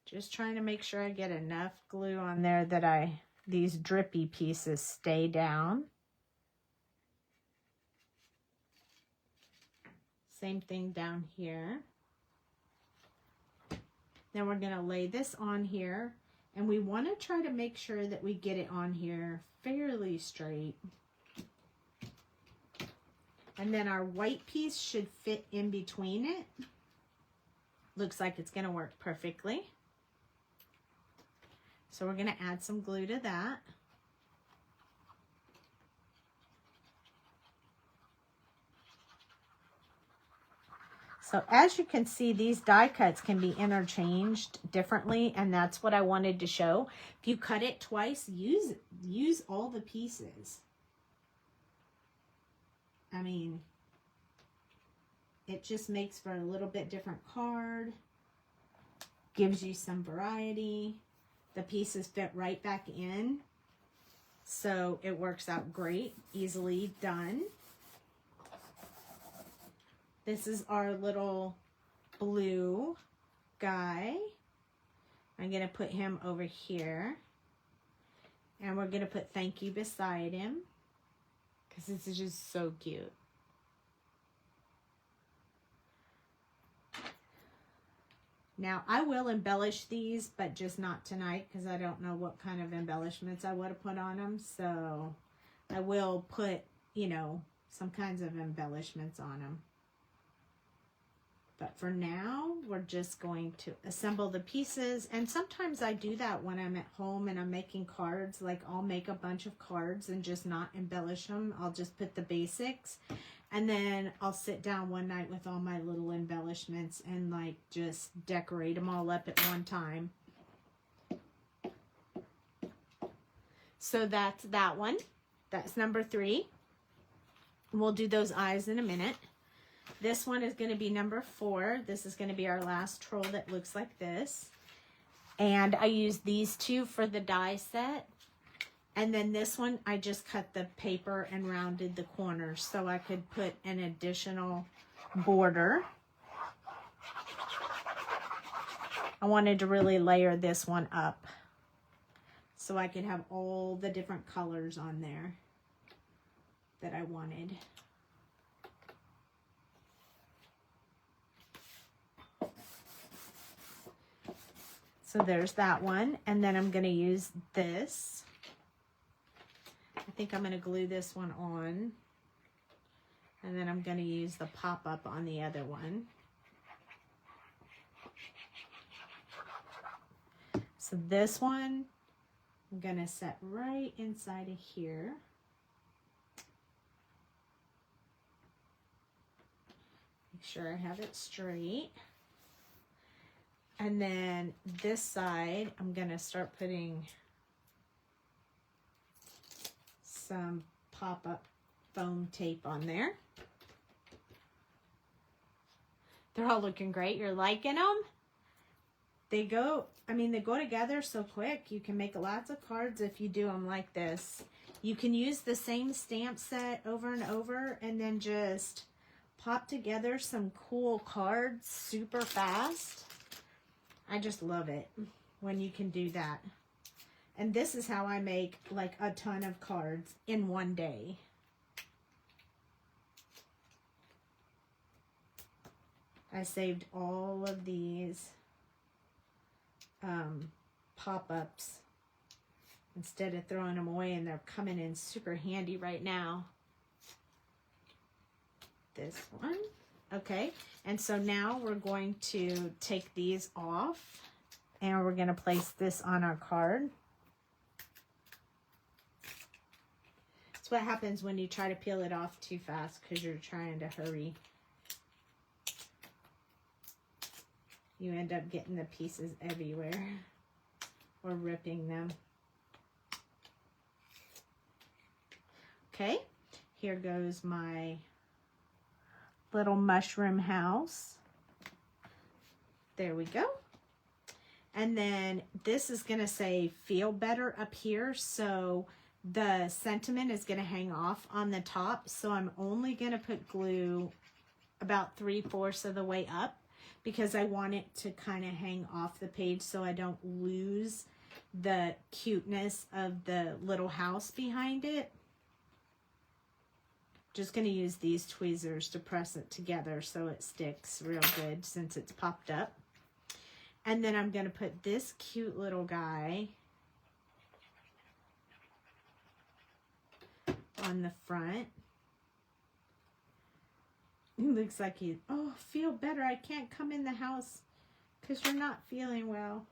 Just trying to make sure I get enough glue on there that these drippy pieces stay down. Same thing down here. Then we're going to lay this on here, and we want to try to make sure that we get it on here fairly straight. And then our white piece should fit in between it. Looks like it's going to work perfectly. So we're going to add some glue to that. So as you can see, these die cuts can be interchanged differently, and that's what I wanted to show. If you cut it twice, use all the pieces. I mean, it just makes for a little bit different card. gives you some variety. The pieces fit right back in, so it works out great, easily done. This is our little blue guy. I'm going to put him over here, and we're going to put thank you beside him because this is just so cute. Now, I will embellish these, but just not tonight because I don't know what kind of embellishments I would have put on them. So I will put, you know, some kinds of embellishments on them. But for now, we're just going to assemble the pieces. And sometimes I do that when I'm at home and I'm making cards. Like, I'll make a bunch of cards and just not embellish them. I'll just put the basics. And then I'll sit down one night with all my little embellishments and like just decorate them all up at one time. So that's that one. That's number 3. We'll do those eyes in a minute. This one is going to be number 4. This is going to be our last troll that looks like this. And I used these 2 for the die set. And then this one, I just cut the paper and rounded the corners so I could put an additional border. I wanted to really layer this one up so I could have all the different colors on there that I wanted. So there's that one. And then I'm going to use this. I think I'm going to glue this one on. And then I'm going to use the pop-up on the other one. So this one, I'm going to set right inside of here. Make sure I have it straight. And then this side, I'm going to start putting some pop-up foam tape on there. They're all looking great. You're liking them? They go, I mean, they go together so quick. You can make lots of cards if you do them like this. You can use the same stamp set over and over and then just pop together some cool cards super fast. I just love it when you can do that. And this is how I make like a ton of cards in one day. I saved all of these pop-ups instead of throwing them away, and they're coming in super handy right now. This one. Okay, and so now we're going to take these off and we're going to place this on our card. That's what happens when you try to peel it off too fast because you're trying to hurry. You end up getting the pieces everywhere or ripping them. Okay, here goes my little mushroom house. There we go. And then this is going to say feel better up here. So the sentiment is going to hang off on the top. So I'm only going to put glue about 3/4 of the way up because I want it to kind of hang off the page so I don't lose the cuteness of the little house behind it. Just going to use these tweezers to press it together so it sticks real good since it's popped up. And then I'm going to put this cute little guy on the front. It looks like he's, oh, feel better. I can't come in the house because you're not feeling well.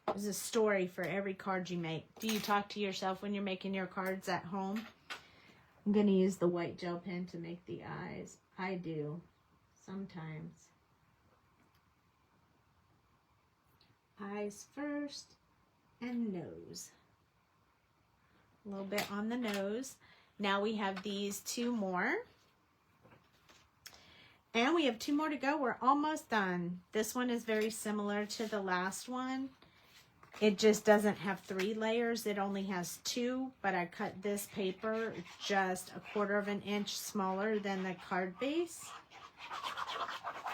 There's a story for every card you make. Do you talk to yourself when you're making your cards at home? I'm going to use the white gel pen to make the eyes. I do sometimes. Eyes first and nose. A little bit on the nose. Now we have these 2 more. And we have 2 more to go. We're almost done. This one is very similar to the last one. It just doesn't have 3 layers. It only has 2, but I cut this paper just 1/4 of an inch smaller than the card base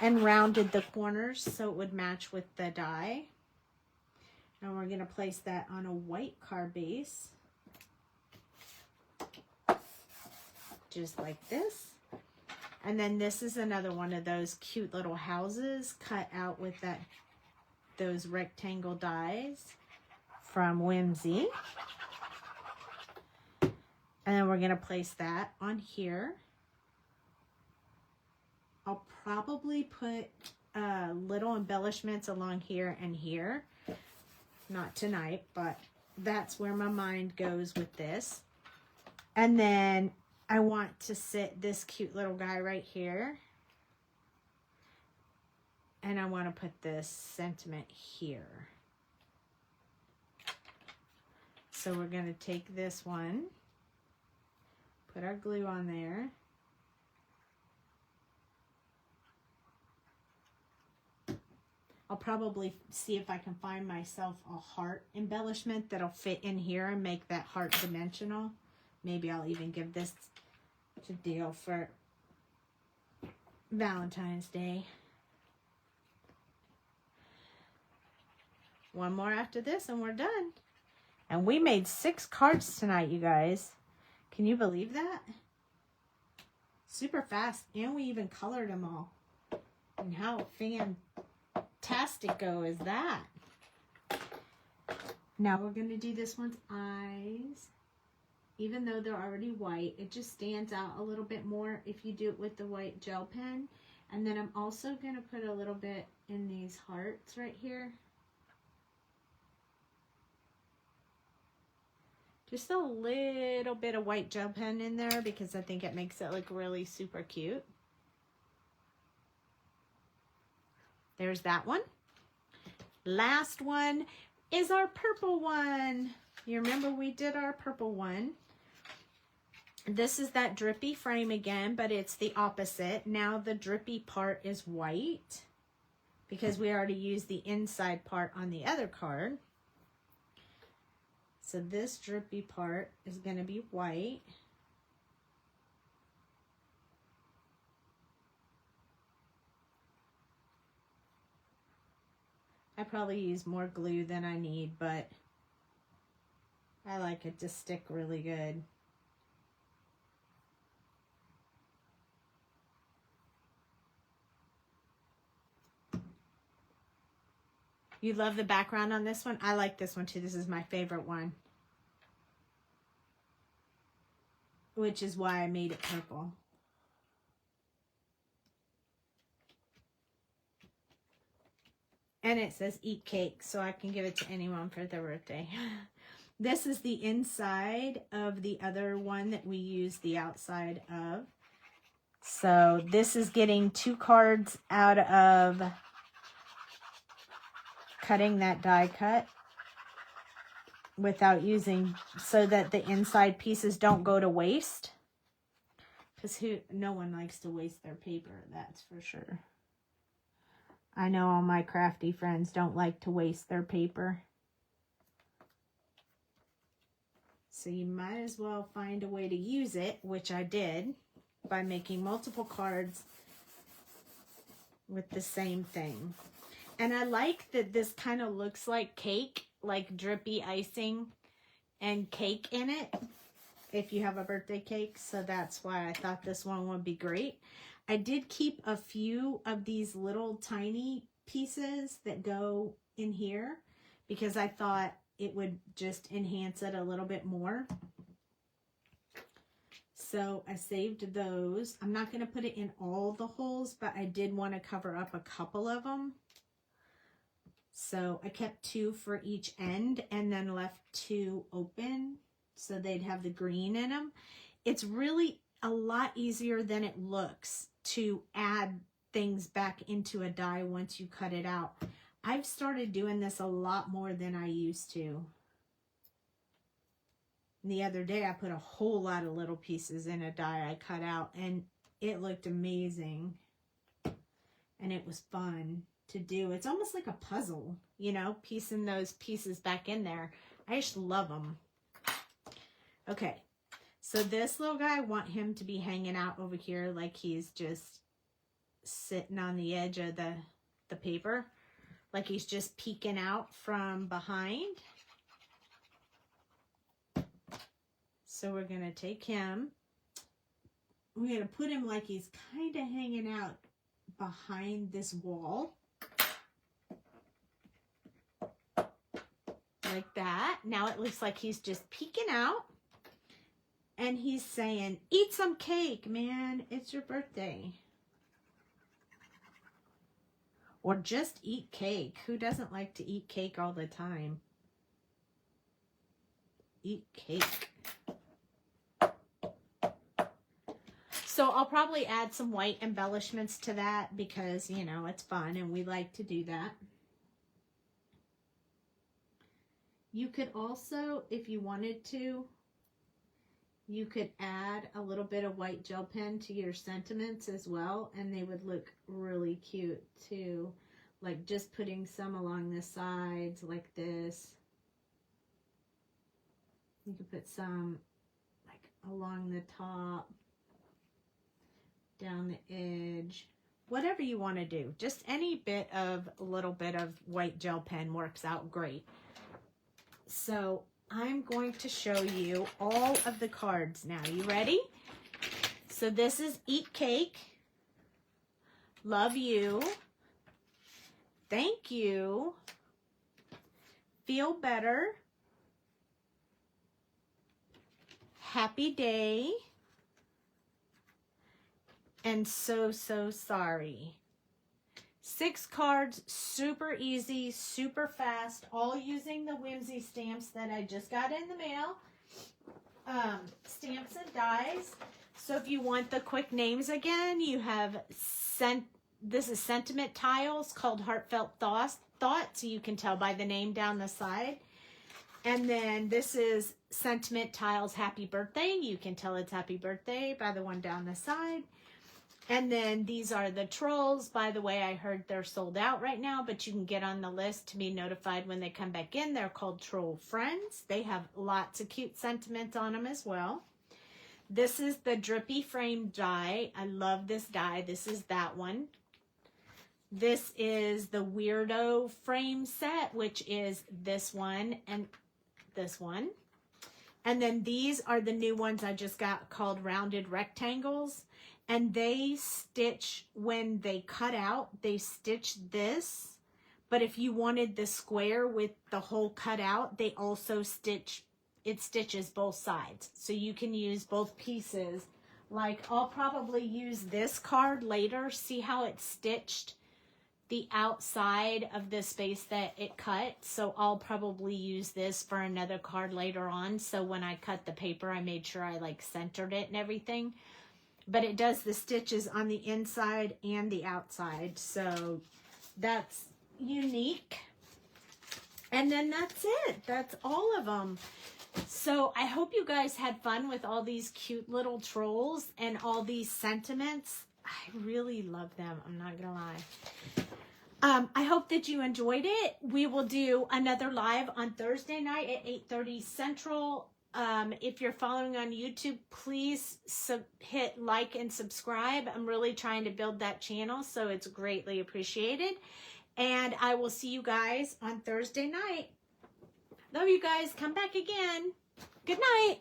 and rounded the corners so it would match with the die. And we're going to place that on a white card base, just like this. And then this is another one of those cute little houses cut out with those rectangle dies from Whimsy. And then we're going to place that on here. I'll probably put little embellishments along here and here. Not tonight, but that's where my mind goes with this. And then I want to sit this cute little guy right here. And I want to put this sentiment here. So we're going to take this one, put our glue on there. I'll probably see if I can find myself a heart embellishment that'll fit in here and make that heart dimensional. Maybe I'll even give this to Deco for Valentine's Day. One more after this and we're done. And we made 6 cards tonight, you guys. Can you believe that? Super fast. And we even colored them all. And how fantastico is that? Now we're going to do this one's eyes. Even though they're already white, it just stands out a little bit more if you do it with the white gel pen. And then I'm also going to put a little bit in these hearts right here. Just a little bit of white gel pen in there because I think it makes it look really super cute. There's that one. Last one is our purple one. You remember we did our purple one. This is that drippy frame again, but it's the opposite. Now the drippy part is white because we already used the inside part on the other card. So this drippy part is going to be white. I probably use more glue than I need, but I like it to stick really good. You love the background on this one? I like this one too. This is my favorite one. Which is why I made it purple. And it says eat cake, so I can give it to anyone for their birthday. This is the inside of the other one that we used the outside of. So this is getting 2 cards out of cutting that die cut without using, so that the inside pieces don't go to waste. Because no one likes to waste their paper, that's for sure. I know all my crafty friends don't like to waste their paper. So you might as well find a way to use it, which I did, by making multiple cards with the same thing. And I like that this kind of looks like cake, like drippy icing and cake in it, if you have a birthday cake. So that's why I thought this one would be great. I did keep a few of these little tiny pieces that go in here because I thought it would just enhance it a little bit more. So I saved those. I'm not going to put it in all the holes, but I did want to cover up a couple of them. So I kept 2 for each end and then left 2 open so they'd have the green in them. It's really a lot easier than it looks to add things back into a die once you cut it out. I've started doing this a lot more than I used to. The other day I put a whole lot of little pieces in a die I cut out and it looked amazing. and it was fun to do. It's almost like a puzzle, you know, piecing those pieces back in there. I just love them. Okay, so this little guy, I want him to be hanging out over here like he's just sitting on the edge of the paper, like he's just peeking out from behind. So we're going to take him. We're going to put him like he's kind of hanging out behind this wall. Like that. Now it looks like he's just peeking out. And he's saying, eat some cake, man. It's your birthday. Or just eat cake. Who doesn't like to eat cake all the time? Eat cake. So I'll probably add some white embellishments to that because, you know, it's fun and we like to do that. You could also, if you wanted to, you could add a little bit of white gel pen to your sentiments as well, and they would look really cute too. Like just putting some along the sides like this. You could put some like along the top, down the edge, whatever you want to do. Just any little bit of white gel pen works out great. So I'm going to show you all of the cards now. You ready? So this is Eat Cake, Love You, Thank You, Feel Better, Happy Day, and So Sorry. 6 cards, super easy, super fast, all using the Whimsy stamps that I just got in the mail. Stamps and dies. So if you want the quick names again, you have this is Sentiment Tiles called Heartfelt Thoughts. You can tell by the name down the side. And then this is Sentiment Tiles Happy Birthday. You can tell it's Happy Birthday by the one down the side. And then these are the trolls. By the way, I heard they're sold out right now, but you can get on the list to be notified when they come back in. They're called Troll Friends. They have lots of cute sentiments on them as well. This is the Drippy Frame Die. I love this die. This is that one. This is the Weirdo Frame Set, which is this one and this one. And then these are the new ones I just got called Rounded Rectangles. And they stitch, when they cut out, they stitch this. But if you wanted the square with the hole cut out, they also stitches both sides. So you can use both pieces. Like, I'll probably use this card later. See how it's stitched the outside of the space that it cut? So I'll probably use this for another card later on. So when I cut the paper, I made sure I like centered it and everything. But it does the stitches on the inside and the outside. So that's unique. And then that's it. That's all of them. So I hope you guys had fun with all these cute little trolls and all these sentiments. I really love them. I'm not going to lie. I hope that you enjoyed it. We will do another live on Thursday night at 8:30 Central. If you're following on YouTube, please hit like and subscribe. I'm really trying to build that channel, so it's greatly appreciated. And I will see you guys on Thursday night. Love you guys. Come back again. Good night.